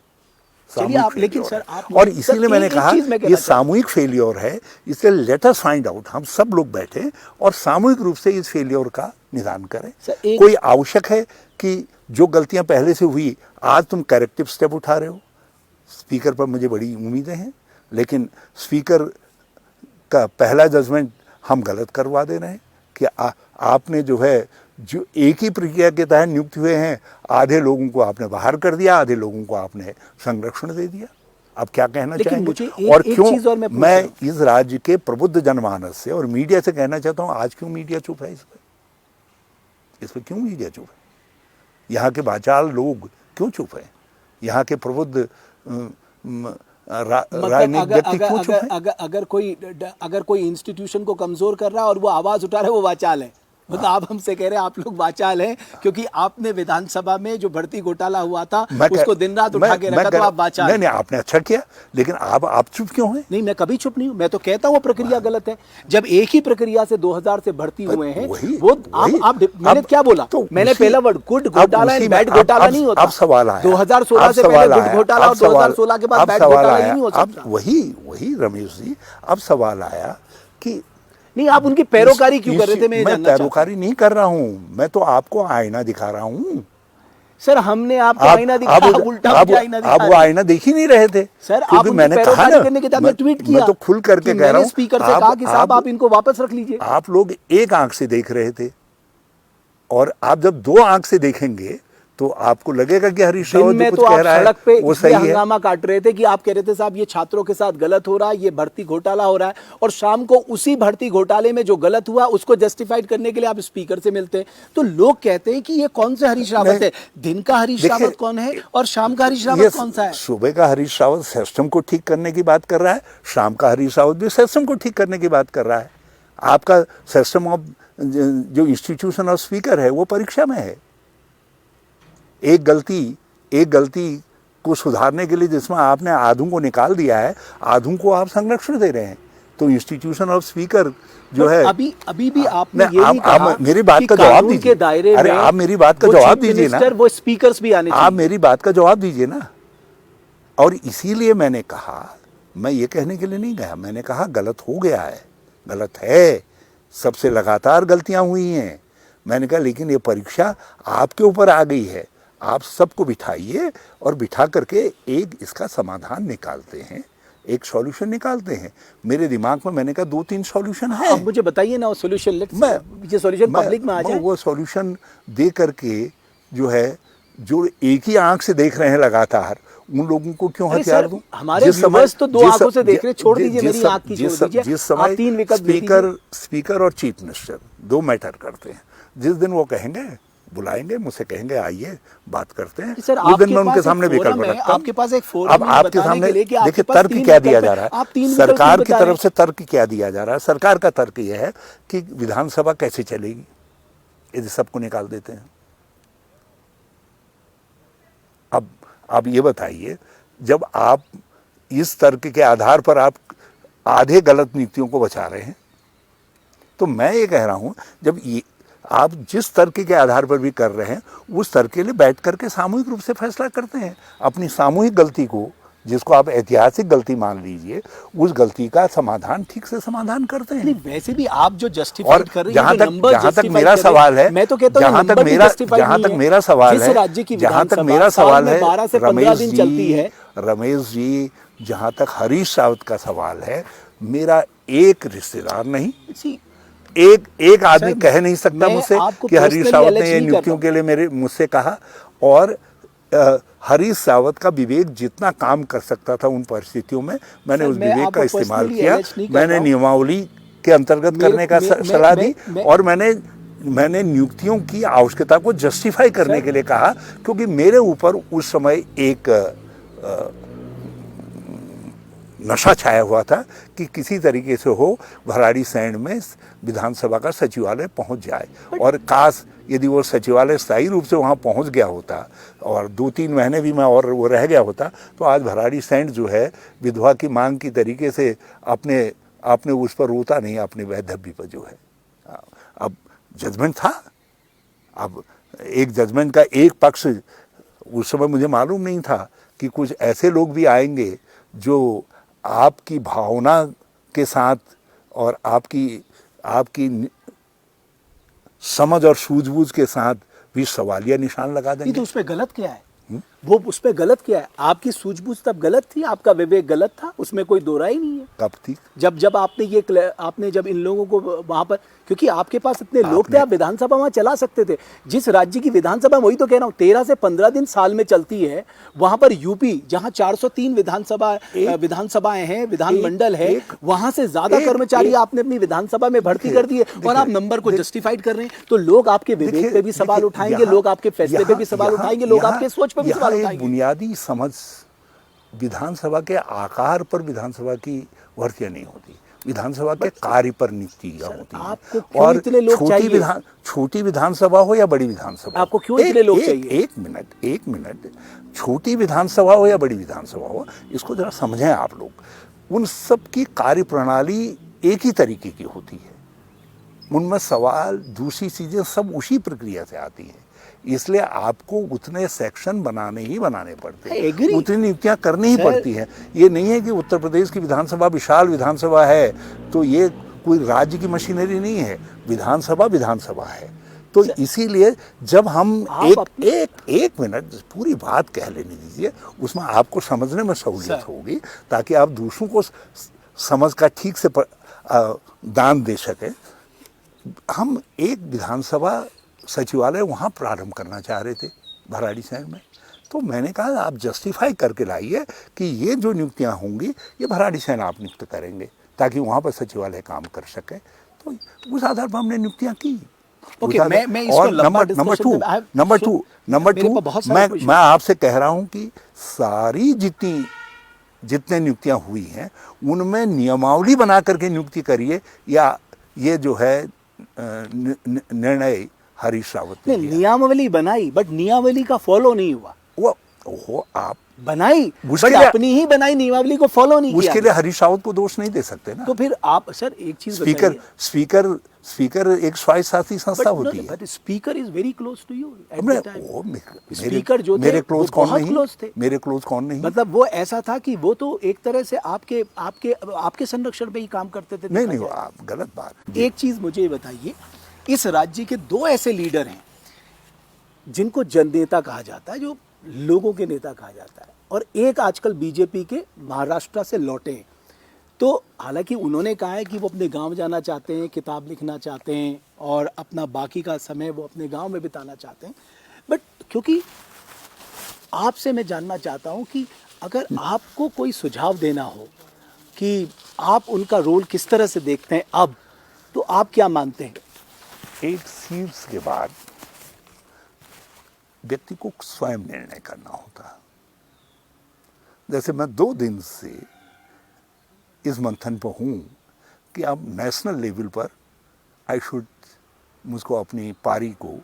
चलिए आप, लेकिन सर आप, और इसीलिए मैंने कहा ये सामूहिक फेलियर है, इसलिए लेट अस फाइंड आउट। हम सब लोग बैठे और सामूहिक रूप से इस फेलियर का निदान करें। कोई आवश्यक है कि जो गलतियां पहले से हुई, आज तुम करेक्टिव स्टेप उठा रहे हो। स्पीकर पर मुझे बड़ी उम्मीदें हैं, लेकिन स्पीकर का पहला जजमेंट हम गलत करवा दे रहे हैं कि आपने जो है, जो एक ही प्रक्रिया के तहत नियुक्त हुए हैं, आधे लोगों को आपने बाहर कर दिया, आधे लोगों को आपने संरक्षण दे दिया। अब क्या कहना चाहेंगे? और क्यों मैं इस राज्य के प्रबुद्ध जनमानस से और मीडिया से कहना चाहता हूं, आज क्यों मीडिया चुप है इस पर? इस पर क्यों मीडिया चुप है? यहाँ के बाचाल लोग क्यों चुप हैं? यहाँ के प्रबुद्ध राजनीतिक व्यक्ति क्यों चुप हैं? अगर कोई इंस्टीट्यूशन को कमजोर कर रहा है और वो आवाज उठा रहा है, वो वाचाल है। मतलब आप हमसे कह रहे हैं आप लोग वाचाल हैं, क्योंकि आपने विधानसभा में जो भर्ती घोटाला हुआ था उसको दिन रात उठा के रखा, तो आप वाचाल। नहीं, आपने अच्छा किया, लेकिन आप चुप क्यों हैं? नहीं, मैं कभी चुप नहीं हूं। मैं तो कहता हूं वो प्रक्रिया गलत है। जब एक ही प्रक्रिया से 2000 से भर्ती हुए हैं, मैंने क्या बोला? तो मैंने पहला वर्ड गुड घोटाला एंड बैड घोटाला नहीं होता। अब सवाल आया 2016 से पहले गुड घोटाला और 2016 के बाद बैड घोटाला नहीं हो सकता। वही रमेश जी, अब सवाल आया कि नहीं, आप उनकी पैरोकारी क्यों कर रहे थे? मैं पैरोकारी नहीं कर रहा हूं, मैं तो आपको आईना दिखा रहा हूं। सर, हमने आपको आईना दिखाया, उल्टा आईना दिखाया। आप वो आईना देख ही नहीं रहे थे सर। आप मैंने कहा ना, करने के बाद ट्वीट किया, मैं तो खुल करके कह रहा हूं, स्पीकर से कहा कि साहब आप इनको वापस रख लीजिए। आप लोग एक आंख से देख रहे थे, और आप जब दो आंख से देखेंगे तो आपको लगेगा कि हरीश रावत जो कुछ कह रहा है वो सही है। हंगामा काट रहे थे कि आप कह रहे थे साहब ये छात्रों के साथ गलत हो रहा है, ये भर्ती घोटाला हो रहा है, और शाम को उसी भर्ती घोटाले में जो गलत हुआ उसको जस्टिफाइड करने के लिए आप स्पीकर से मिलते हैं। तो लोग कहते हैं कि ये कौन से हरीश रावत है? दिन का हरीश रावत कौन है और शाम का हरीश रावत कौन सा है? सुबह का हरीश रावत सिस्टम को ठीक करने की बात कर रहा है, शाम का हरीश रावत भी सिस्टम को ठीक करने की बात कर रहा है। आपका सिस्टम ऑफ जो इंस्टीट्यूशन ऑफ स्पीकर है वो परीक्षा में है। एक गलती को सुधारने के लिए जिसमें आपने आधों को निकाल दिया है, आधों को आप संरक्षण दे रहे हैं। तो इंस्टीट्यूशन ऑफ स्पीकर जो है, अभी भी आपने ये नहीं कहा मेरी बात का जवाब दीजिए। अरे आप मेरी बात का जवाब दीजिए ना, वो स्पीकर्स भी आने चाहिए। आप मेरी बात का जवाब दीजिए ना। और इसीलिए मैंने कहा, मैं ये कहने के लिए नहीं गया, मैंने कहा गलत हो गया है, गलत है, सबसे लगातार गलतियां हुई हैं। मैंने कहा लेकिन ये परीक्षा आपके ऊपर आ गई है, आप सबको बिठाइए और बिठा करके एक इसका समाधान निकालते हैं, एक सॉल्यूशन निकालते हैं। मेरे दिमाग में मैंने कहा 2-3 सॉल्यूशन है। अब मुझे बताइए ना वो सॉल्यूशन। ये सॉल्यूशन पब्लिक में आ जाए। वो सॉल्यूशन दे करके जो है, जो एक ही आंख से देख रहे हैं लगातार, उन लोगों को क्यों हथियार दूं? हमारे व्यूअर्स तो 2 आंखों से देख रहे, छोड़ दीजिए मेरी आंख की छोड़ दीजिए। जिस समय स्पीकर और चीफ मिनिस्टर 2 मैटर करते हैं, जिस दिन वो कहेंगे, बुलाएंगे, मुझसे कहेंगे आइए बात करते हैं, उस दिन मैं उनके सामने विकल्प रखता हूं। आपके पास एक फोरम अब आपके सामने देखिए तर्क क्या दिया जा रहा है, सरकार की तरफ से तर्क क्या दिया जा रहा है। सरकार का तर्क यह है कि विधानसभा कैसे चलेगी यदि सबको निकाल देते हैं। अब ये बताइए, जब आप इस तर्क के आधार पर आप आधे गलत नीतियों को बचा रहे हैं, तो मैं ये कह रहा हूं, जब ये आप जिस तर्क के आधार पर भी कर रहे हैं, उस तर्क के लिए बैठ करके सामूहिक रूप से फैसला करते हैं। अपनी सामूहिक गलती को, जिसको आप ऐतिहासिक गलती मान लीजिए, उस गलती का समाधान ठीक से समाधान करते हैं। वैसे भी आप जो जस्टिफाई कर रहे हैं, जहां तक मेरा सवाल है, मैं तो कहता हूं जहां तक मेरा सवाल है, जहां तक मेरा सवाल है, रमेश जी, जहां तक हरीश रावत का सवाल है, मेरा एक रिश्तेदार नहीं, एक आदमी कह नहीं सकता मुझसे कि हरीश रावत ने ये नियुक्तियों के लिए मुझसे कहा। और हरीश रावत का विवेक जितना काम कर सकता था उन परिस्थितियों में, मैंने उस विवेक का इस्तेमाल किया। मैंने नियमावली के अंतर्गत करने का सलाह दी, और मैंने नियुक्तियों की आवश्यकता को जस्टिफाई करने के लिए कहा, क्योंकि मेरे ऊपर उस समय एक नशा छाया हुआ था कि किसी तरीके से हो भराड़ीसैंण में विधानसभा का सचिवालय पहुंच जाए। और काश यदि वो सचिवालय स्थायी रूप से वहां पहुंच गया होता और 2-3 महीने भी मैं और वो रह गया होता, तो आज भराड़ीसैंण जो है विधवा की मांग की तरीके से अपने उस पर रोता नहीं, अपने वैधव्य पर जो है। अब जजमेंट था, अब एक जजमेंट का एक पक्ष, उस समय मुझे मालूम नहीं था कि कुछ ऐसे लोग भी आएंगे जो आपकी भावना के साथ और आपकी समझ और सूझबूझ के साथ भी सवालिया निशान लगा देंगे। तो उसमें गलत क्या है? वो उस पर गलत क्या है? आपकी सूझबूझ तब गलत थी, आपका विवेक गलत था, उसमें कोई दो राय नहीं है। कब थी? जब आपने जब इन लोगों को वहां पर, क्योंकि आपके पास इतने लोग थे, आप विधानसभा वहां चला सकते थे। जिस राज्य की विधानसभा, वही तो कह रहा हूँ, 13 से 15 दिन साल में चलती है, वहां पर यूपी जहां 403 विधानसभाएं हैं, विधानमंडल है, वहां से ज्यादा कर्मचारी आपने अपनी विधानसभा में भर्ती कर दिए, और आप नंबर को जस्टिफाइड कर रहे हैं। तो लोग आपके विवेक पे भी सवाल उठाएंगे, लोग आपके फैसले पे भी सवाल उठाएंगे, लोग आपके सोच पे भी सवाल उठाएंगे। बुनियादी समझ विधानसभा के आकार पर विधानसभा की भर्तियां नहीं होती, विधानसभा के कार्य पर नियुक्तियां होती हैं। आपको क्यों इतने लोग चाहिए? छोटी विधानसभा हो या बड़ी विधानसभा, आपको क्यों इतने लोग चाहिए? एक मिनट, छोटी विधानसभा हो या बड़ी विधानसभा हो, इसको जरा समझें आप लोग। उन सब की कार्य प्रणाली एक ही तरीके की होती है, उनमें सवाल, दूसरी चीजें सब उसी प्रक्रिया से आती हैं। इसलिए आपको उतने सेक्शन बनाने पड़ते हैं, उतनी नियुक्तियां करनी ही पड़ती हैं। ये नहीं है कि उत्तर प्रदेश की विधानसभा विशाल विधानसभा है तो ये कोई राज्य की मशीनरी नहीं है, विधानसभा है। तो इसीलिए जब हम एक मिनट पूरी बात कह लेने दीजिए, उसमें आपको समझने में सहूलियत होगी, ताकि आप दूसरों को समझ का ठीक से दान दे सके। हम एक विधानसभा सचिवालय वहाँ प्रारंभ करना चाह रहे थे भराड़ीसैंण में, तो मैंने कहा आप जस्टिफाई करके लाइए कि ये जो नियुक्तियाँ होंगी ये भराड़ीसैंण आप नियुक्त करेंगे ताकि वहाँ पर सचिवालय काम कर सके। तो उस आधार पर हमने नियुक्तियाँ की। और नंबर टू मैं आपसे कह रहा हूँ कि सारी जितने नियुक्तियाँ हुई हैं उनमें नियमावली बना करके नियुक्ति करिए, या ये जो है निर्णय हरीश रावत ने नियमावली बनाई, बट नियमावली का फॉलो नहीं हुआ। वो आप बनाई, बट अपनी ही बनाई नियमावली को फॉलो नहीं किया। उसके लिए हरीश रावत को दोष नहीं दे सकते ना। तो फिर आप सर एक चीज बताइए, स्पीकर एक स्वायत्तशासी संस्था होती है, but speaker is very close to you. Speaker जो मेरे क्लोज कौन नहीं, मतलब वो ऐसा था कि वो तो एक तरह से आपके संरक्षण पे ही काम करते थे। नहीं, आप गलत बात। एक चीज मुझे बताइए, इस राज्य के दो ऐसे लीडर हैं जिनको जननेता कहा जाता है, जो लोगों के नेता कहा जाता है, और एक आजकल बीजेपी के महाराष्ट्र से लौटे हैं। तो हालांकि उन्होंने कहा है कि वो अपने गांव जाना चाहते हैं, किताब लिखना चाहते हैं और अपना बाकी का समय वो अपने गांव में बिताना चाहते हैं, बट क्योंकि आपसे मैं जानना चाहता हूं कि अगर आपको कोई सुझाव देना हो कि आप उनका रोल किस तरह से देखते हैं अब, तो आप क्या मानते हैं? एक सीट्स के बाद व्यक्ति को स्वयं निर्णय करना होता है। जैसे मैं 2 दिन से इस मंथन पर हूं कि अब नेशनल लेवल पर मुझको अपनी पारी को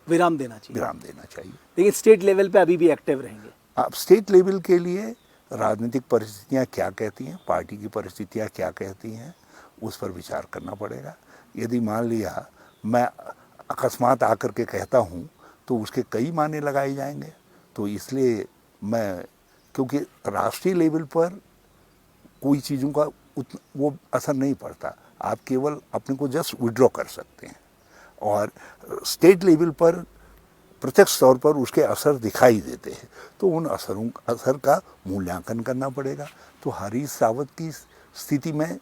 विराम देना चाहिए। लेकिन स्टेट लेवल पे अभी भी एक्टिव रहेंगे आप। स्टेट लेवल के लिए राजनीतिक परिस्थितियां क्या कहती हैं, पार्टी की परिस्थितियां क्या कहती हैं, उस पर विचार करना पड़ेगा। यदि मान लिया मैं अकस्मात आकर के कहता हूँ तो उसके कई मायने लगाए जाएंगे। तो इसलिए क्योंकि राष्ट्रीय लेवल पर कोई चीज़ों का वो असर नहीं पड़ता, आप केवल अपने को जस्ट विड्रॉ कर सकते हैं, और स्टेट लेवल पर प्रत्यक्ष तौर पर उसके असर दिखाई देते हैं। तो उन असर का मूल्यांकन करना पड़ेगा। तो हरीश रावत की स्थिति में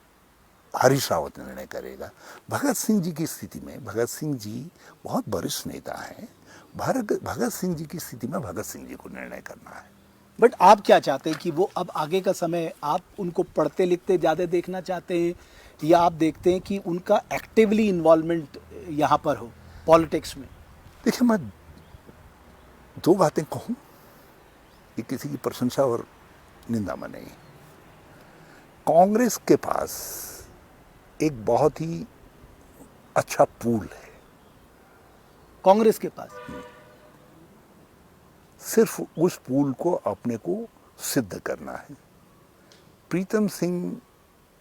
हरीश रावत निर्णय करेगा। भगत सिंह जी की स्थिति में, भगत सिंह जी बहुत वरिष्ठ नेता हैं, भगत सिंह जी की स्थिति में भगत सिंह जी को निर्णय करना है। बट आप क्या चाहते हैं कि वो अब आगे का समय आप उनको पढ़ते लिखते ज़्यादा देखना चाहते हैं, या आप देखते हैं कि उनका एक्टिवली इन्वॉल्वमेंट यहाँ पर हो पॉलिटिक्स में? देखिए, मैं 2 बातें कहूँ, ये किसी की प्रशंसा और निंदा में नहीं। कांग्रेस के पास एक बहुत ही अच्छा पूल है। कांग्रेस के पास सिर्फ उस पूल को अपने को सिद्ध करना है। प्रीतम सिंह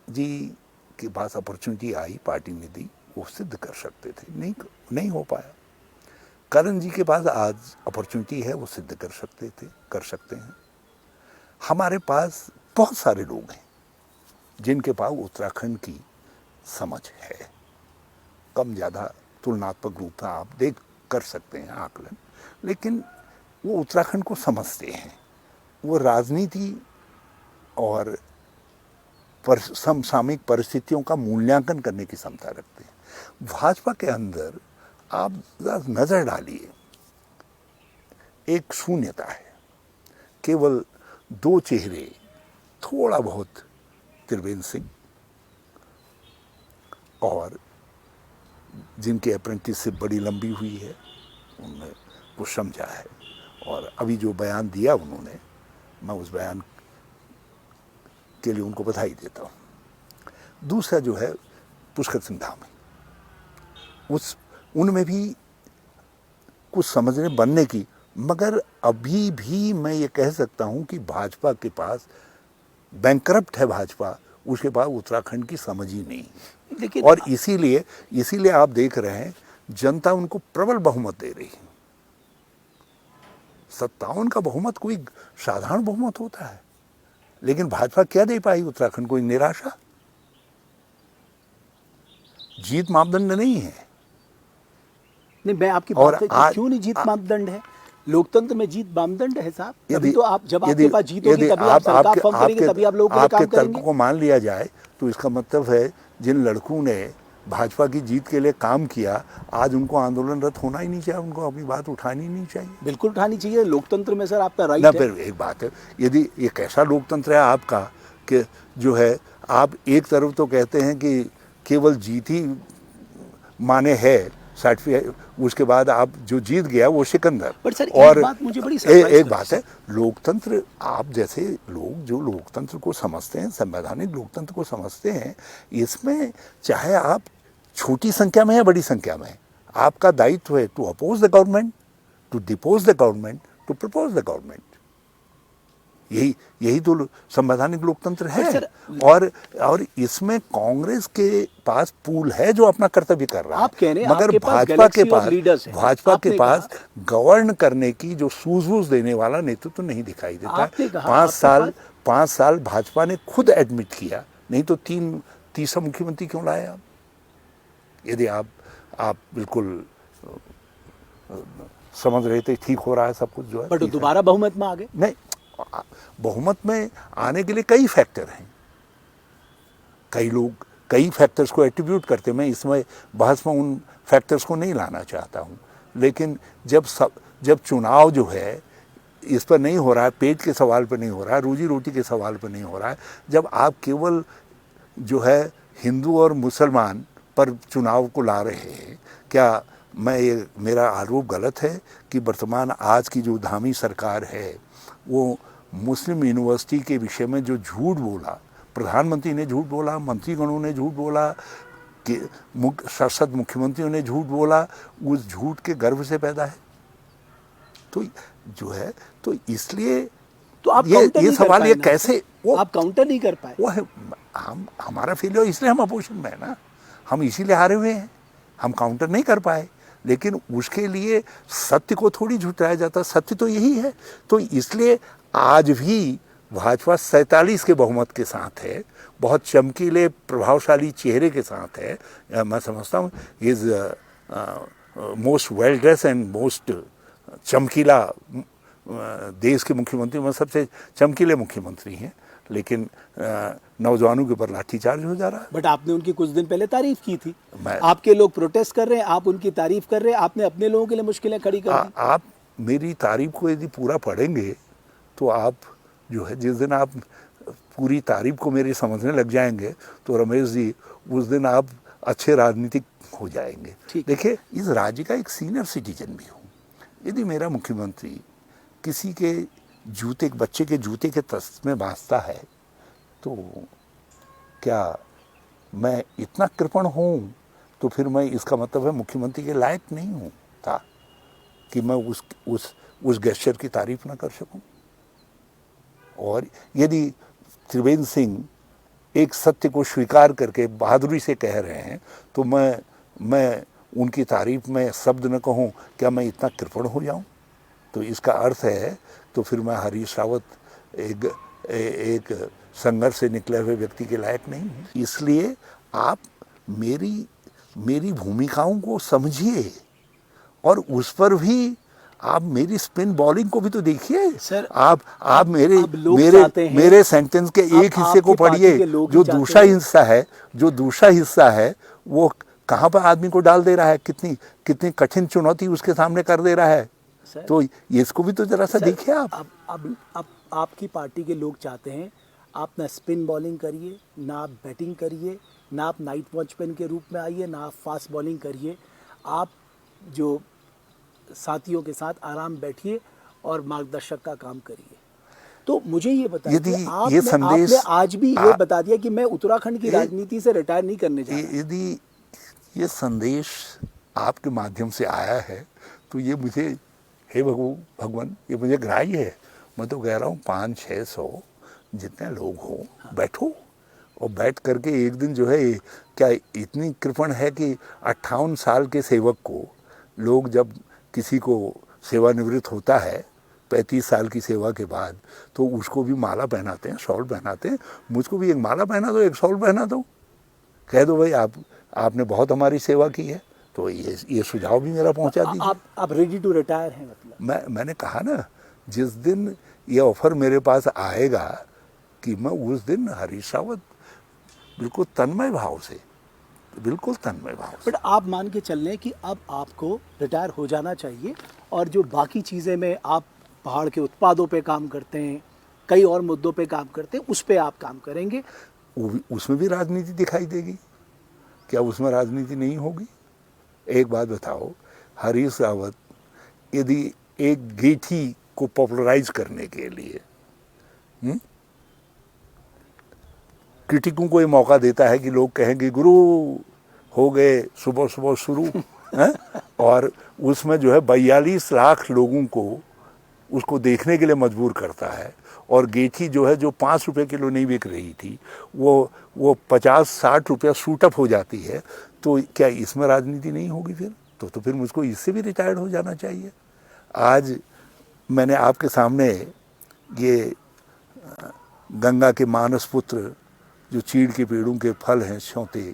जी के पास अपॉर्चुनिटी आई, पार्टी ने दी, वो सिद्ध कर सकते थे, नहीं हो पाया। करण जी के पास आज अपॉर्चुनिटी है, वो सिद्ध कर सकते हैं। हमारे पास बहुत सारे लोग हैं जिनके पास उत्तराखंड की समझ है, कम ज़्यादा तुलनात्मक रूप से आप देख कर सकते हैं आकलन, लेकिन वो उत्तराखंड को समझते हैं, वो राजनीति और समसामयिक परिस्थितियों का मूल्यांकन करने की क्षमता रखते हैं। भाजपा के अंदर आप नजर डालिए, एक शून्यता है, केवल दो चेहरे, थोड़ा बहुत त्रिवेंद्र सिंह और जिनकी अप्रेंटिसशिप बड़ी लंबी हुई है, उन्होंने वो समझा है। और अभी जो बयान दिया उन्होंने, मैं उस बयान के लिए उनको बधाई देता हूँ। दूसरा जो है पुष्कर सिंह धामी, उनमें भी कुछ समझने बनने की, मगर अभी भी मैं ये कह सकता हूँ कि भाजपा के पास बैंकरप्ट है भाजपा, उसके पास उत्तराखंड की समझ ही नहीं है। लेकिन और इसीलिए आप देख रहे हैं जनता उनको प्रबल बहुमत दे रही है। 57 का बहुमत कोई साधारण बहुमत होता है, लेकिन भाजपा क्या दे पाई उत्तराखंड को? निराशा। जीत मापदंड नहीं है। नहीं, मैं आपकी और बात है कि आज- क्यों नहीं जीत मापदंड है? लोकतंत्र में जीत मापदंड है साहब। यदि तभी तो आप, जब आपके यदि पास जीत होगी यदि तभी आप सरकार फॉर्म करेंगे, आपके तभी आप लोगों के लिए आपके काम तर्क करेंगे। को मान लिया जाए तो इसका मतलब है जिन लड़कों ने भाजपा की जीत के लिए काम किया, आज उनको आंदोलनरत होना ही नहीं चाहिए, उनको अपनी बात उठानी नहीं चाहिए। बिल्कुल उठानी चाहिए। लोकतंत्र में सर आपका राइट ना, है। फिर एक बात है, यदि ये कैसा लोकतंत्र है आपका कि जो है आप एक तरफ तो कहते हैं कि केवल जीत ही माने है सर्टिफिकेट, उसके बाद आप जो जीत गया वो सिकंदर। बट सर, और एक बात मुझे बड़ी सरप्राइज एक कर बात रही है, लोकतंत्र, आप जैसे लोग जो लोकतंत्र को समझते हैं, संवैधानिक लोकतंत्र को समझते हैं, इसमें चाहे आप छोटी संख्या में या बड़ी संख्या में, आपका दायित्व है to oppose the government, to depose the government, to propose the government. यही तो संवैधानिक लोकतंत्र है। सर, और इसमें कांग्रेस के पास पूल है जो अपना कर्तव्य कर रहा है। आप कह रहे हैं मगर आपके पास भाजपा galaxy के of पास leaders हैं। भाजपा के आपने पास गवर्न करने की जो सूझबूझ देने वाला नेतृत्व तो नहीं दिखाई देता। आपने कहा 5 साल भाजपा ने खुद एडमिट किया, नहीं तो तीसरा मुख्यमंत्री क्यों लाए आप? यदि आप बिल्कुल समझ रहे थे ठीक हो रहा है सब कुछ, जो है बट ठीक है। दोबारा बहुमत में आ गए। नहीं, बहुमत में आने के लिए कई फैक्टर हैं। कई लोग कई फैक्टर्स को एट्रीब्यूट करते हैं। मैं इसमें बहस में उन फैक्टर्स को नहीं लाना चाहता हूं, लेकिन जब चुनाव जो है इस पर नहीं हो रहा है, पेट के सवाल पर नहीं हो रहा है, रोजी रोटी के सवाल पर नहीं हो रहा है, जब आप केवल जो है हिंदू और मुसलमान पर चुनाव को ला रहे हैं, क्या मेरा आरोप गलत है कि वर्तमान आज की जो धामी सरकार है वो मुस्लिम यूनिवर्सिटी के विषय में जो झूठ बोला, प्रधानमंत्री ने झूठ बोला, मंत्रीगणों ने झूठ बोला, कि शासक मुख्यमंत्रियों ने झूठ बोला, उस झूठ के गर्भ से पैदा है? तो जो है, तो इसलिए तो आप ये काउंटर नहीं कर सवाल पाए ये ना। कैसे वो आप काउंटर नहीं कर पाए। वो है हमारा फेलियर, इसलिए हम अपोजिशन में है ना, हम इसीलिए हारे हुए हैं, हम काउंटर नहीं कर पाए। लेकिन उसके लिए सत्य को थोड़ी झुठलाया जाता, सत्य तो यही है। तो इसलिए आज भी भाजपा 47 के बहुमत के साथ है, बहुत चमकीले प्रभावशाली चेहरे के साथ है। मैं समझता हूँ is most well dress and most चमकीला देश के मुख्यमंत्री में सबसे चमकीले मुख्यमंत्री हैं, लेकिन नौजवानों के ऊपर लाठीचार्ज हो जा रहा है। बट आपने उनकी कुछ दिन पहले तारीफ की थी। मैं- आपके लोग प्रोटेस्ट कर रहे हैं, आप उनकी तारीफ कर रहे हैं, आपने अपने लोगों के लिए मुश्किलें खड़ी कर दी। आप मेरी तारीफ को यदि पूरा पढ़ेंगे तो आप जो है, जिस दिन आप पूरी तारीफ को मेरी समझने लग जाएंगे तो रमेश जी, उस दिन आप अच्छे राजनीतिक हो जाएंगे। ठीक। देखिए, इस राज्य का एक सीनियर सिटीजन भी हूँ। यदि मेरा मुख्यमंत्री किसी के जूते, बच्चे के जूते के तस्त में बांधता है, तो क्या मैं इतना कृपण हूँ? तो फिर मैं, इसका मतलब है मुख्यमंत्री के लायक नहीं हूँ था कि मैं उस गेस्चर की तारीफ ना कर सकूं। और यदि त्रिवेंद्र सिंह एक सत्य को स्वीकार करके बहादुरी से कह रहे हैं, तो मैं उनकी तारीफ में शब्द न कहूं, क्या मैं इतना कृपण हो जाऊं? तो इसका अर्थ है, तो फिर मैं हरीश रावत एक संघर्ष से निकले हुए व्यक्ति के लायक नहीं हूं। इसलिए आप मेरी भूमिकाओं को समझिए और उस पर भी आप मेरी स्पिन बॉलिंग को भी तो देखिए सर, आप मेरे अब लोग मेरे चाहते हैं- मेरे सेंटेंस के अब एक हिस्से को आपकी पार्टी पढ़िए, के लोग ही जो चाहते दूसरा हैं। हिस्सा है, जो दूसरा हिस्सा है वो कहाँ पर आदमी को डाल दे रहा है, कितनी कितनी कठिन चुनौती उसके सामने कर दे रहा है। सर, तो ये इसको भी तो जरा सा सर, देखिए आप। अब आपकी पार्टी के लोग चाहते हैं आप ना स्पिन बॉलिंग करिए, ना आप बैटिंग करिए, ना आप नाइट वॉचमैन के रूप में आइए, ना आप फास्ट बॉलिंग करिए। आप जो साथियों के साथ आराम बैठिए और मार्गदर्शक का काम करिए। तो मुझे ये बताइए, यदि ये आपने संदेश आज भी ये बता दिया कि मैं उत्तराखंड की राजनीति से रिटायर नहीं करने जा रहा। यदि ये संदेश आपके माध्यम से आया है तो ये मुझे, हे भगवान, ये मुझे ग्राह्य है। मैं तो कह रहा हूँ 500-600 जितने लोग हों, बैठो और बैठ करके एक दिन जो है, क्या इतनी कृपण है कि 58 साल के सेवक को लोग, जब किसी को सेवानिवृत्त होता है 35 साल की सेवा के बाद, तो उसको भी माला पहनाते हैं, शॉल पहनाते हैं। मुझको भी एक माला पहना दो, एक शॉल पहना दो, कह दो भाई आपने बहुत हमारी सेवा की है। तो ये सुझाव भी मेरा पहुंचा दीजिए। आप रेडी टू रिटायर हैं मतलब? मैंने कहा ना, जिस दिन ये ऑफर मेरे पास आएगा कि मैं उस दिन हरीश रावत बिल्कुल तन्मय भाव से, बिल्कुल तन्मय भाव से। बट आप मान के चल लें कि अब आपको रिटायर हो जाना चाहिए और जो बाकी चीज़ें में आप पहाड़ के उत्पादों पे काम करते हैं, कई और मुद्दों पे काम करते हैं, उस पे आप काम करेंगे। उसमें भी राजनीति दिखाई देगी क्या? उसमें राजनीति नहीं होगी? एक बात बताओ, हरीश रावत यदि एक गेठी को पॉपुलराइज करने के लिए क्रिटिकों को ये मौका देता है कि लोग कहेंगे गुरु हो गए सुबह सुबह शुरू हैं, और उसमें जो है 42 लाख लोगों को उसको देखने के लिए मजबूर करता है, और गेठी जो है, जो 5 रुपये किलो नहीं बिक रही थी, वो 50-60 रुपया सूटअप हो जाती है। तो क्या इसमें राजनीति नहीं होगी फिर? तो फिर मुझको इससे भी रिटायर्ड हो जाना चाहिए। आज मैंने आपके सामने ये गंगा के मानस पुत्र, जो चीड़ के पेड़ों के फल हैं स्योते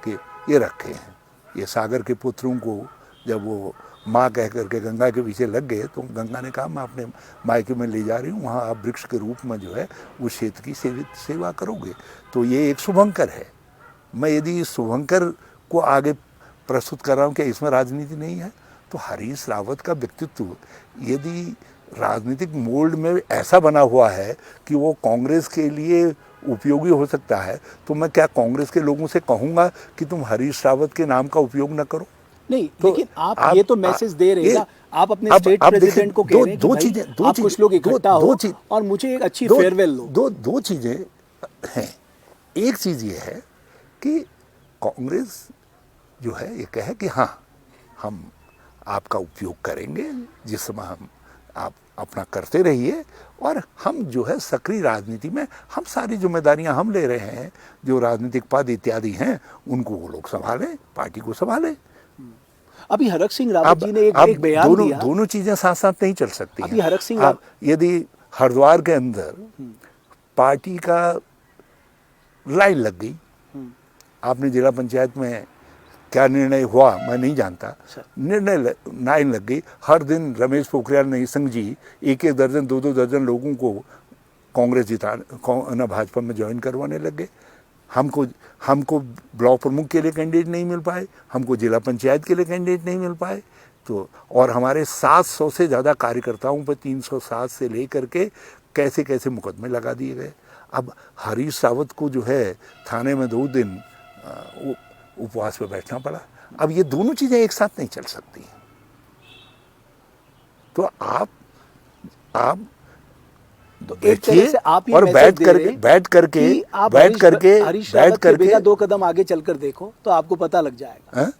के, ये रखे हैं। ये सागर के पुत्रों को जब वो माँ कह करके गंगा के पीछे लग गए, तो गंगा ने कहा मैं अपने मायके में ले जा रही हूँ, वहाँ आप वृक्ष के रूप में जो है उस क्षेत्र की सेवा करोगे। तो ये एक शुभंकर है। मैं यदि इस शुभंकर को आगे प्रस्तुत कर रहा हूँ, क्या इसमें राजनीति नहीं है? तो हरीश रावत का व्यक्तित्व यदि राजनीतिक मोल्ड में ऐसा बना हुआ है कि वो कांग्रेस के लिए उपयोगी हो सकता है, तो मैं क्या कांग्रेस के लोगों से कहूँगा कि तुम हरीश रावत के नाम का उपयोग न करो? नहीं, तो लेकिन आप ये तो मैसेज दे रहे हैं ना, आप अपने स्टेट प्रेसिडेंट को कह रहे हैं कि भाई आप कुछ लोग इकट्ठा हो और मुझे एक अच्छी फेयरवेल लो। दो चीजें हैं। एक चीज ये है कि कांग्रेस जो है ये कहे कि हाँ, हम आपका उपयोग करेंगे, जिस समय आप अपना करते रहिए, और हम जो है सक्रिय राजनीति में हम सारी जिम्मेदारियां हम ले रहे हैं, जो राजनीतिक पद इत्यादि हैं उनको वो लोग संभालें, पार्टी को संभालें। अभी हरक सिंह रावत जी ने एक बयान दिया। दोनों चीजें साथ साथ नहीं चल सकती अभी हरक सिंह यदि हरिद्वार के अंदर पार्टी का लाइन लग गई, आपने जिला पंचायत में क्या निर्णय हुआ मैं नहीं जानता, निर्णय लाइन लग गई। हर दिन रमेश पोखरियाल निशंक जी 1-1 दर्जन 2-2 दर्जन लोगों को कांग्रेस भाजपा में ज्वाइन करवाने लग गए। हमको ब्लॉक प्रमुख के लिए कैंडिडेट नहीं मिल पाए, हमको जिला पंचायत के लिए कैंडिडेट नहीं मिल पाए। तो और हमारे 700 से ज़्यादा कार्यकर्ताओं पर 307 से लेकर के कैसे कैसे मुकदमे लगा दिए गए। अब हरीश रावत को जो है थाने में 2 दिन उपवास पे बैठना पड़ा। अब ये दोनों चीज़ें एक साथ नहीं चल सकती। तो आप एक तरह से आप ये और बैठ करके बिना 2 कदम आगे चलकर देखो तो आपको पता लग जाएगा।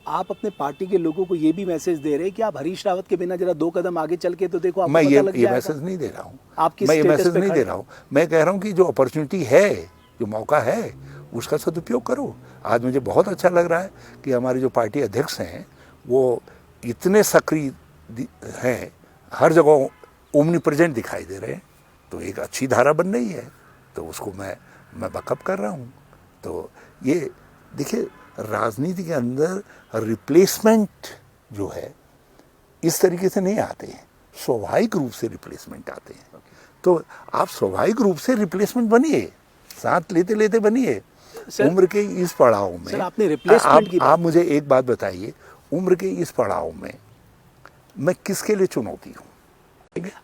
आप अपने पार्टी के लोगों को ये भी मैसेज दे रहे हैं कि आप हरीश रावत के बिना जरा 2 कदम आगे चल के तो देखो, आपको मैं पता लग जाएगा। ये मैसेज नहीं दे रहा हूँ, मैं ये मैसेज नहीं दे रहा हूँ। मैं कह रहा हूँ कि जो अपॉर्चुनिटी है, जो मौका है, उसका सदुपयोग करो। आज मुझे बहुत अच्छा लग रहा है कि हमारे जो पार्टी अध्यक्ष हैं वो इतने सक्रिय हैं, हर जगह ओमनी प्रेजेंट दिखाई दे रहे हैं। तो एक अच्छी धारा बन रही है, तो उसको मैं बैकअप कर रहा हूँ। तो ये देखिए, राजनीति के अंदर रिप्लेसमेंट जो है इस तरीके से नहीं आते हैं, स्वाभाविक रूप से रिप्लेसमेंट आते हैं। तो आप स्वाभाविक रूप से रिप्लेसमेंट बनिए, साथ लेते लेते बनिए। सर, उम्र के इस पड़ाव में सर, आपने रिप्लेसमेंट की आप मुझे एक बात बताइए, उम्र के इस पड़ाव में मैं किसके लिए चुनौती हूँ?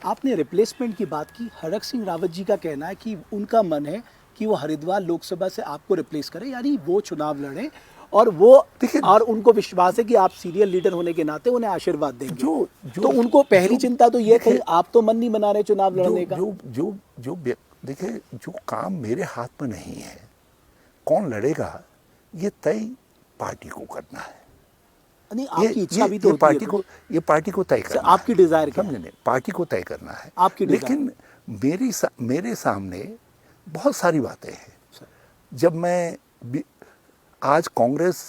आपने रिप्लेसमेंट की बात की। हरक सिंह रावत जी का कहना है कि उनका मन है कि वो हरिद्वार लोकसभा से आपको रिप्लेस करें, यानी वो चुनाव लड़ें, और वो और उनको विश्वास है कि आप सीरियल लीडर होने के नाते उन्हें आशीर्वाद देंगे। तो उनको पहली चिंता तो ये थी, आप तो मन नहीं बना रहे चुनाव लड़ने का। देखिए, जो काम मेरे हाथ में नहीं है, कौन लड़ेगा ये तय पार्टी को करना है। नहीं, आपकी इच्छा भी तो ये पार्टी को तय करना है। आपकी डिजायर क्या है? समझे? पार्टी को तय करना है आपकी लेकिन मेरे सामने बहुत सारी बातें हैं। जब मैं आज कांग्रेस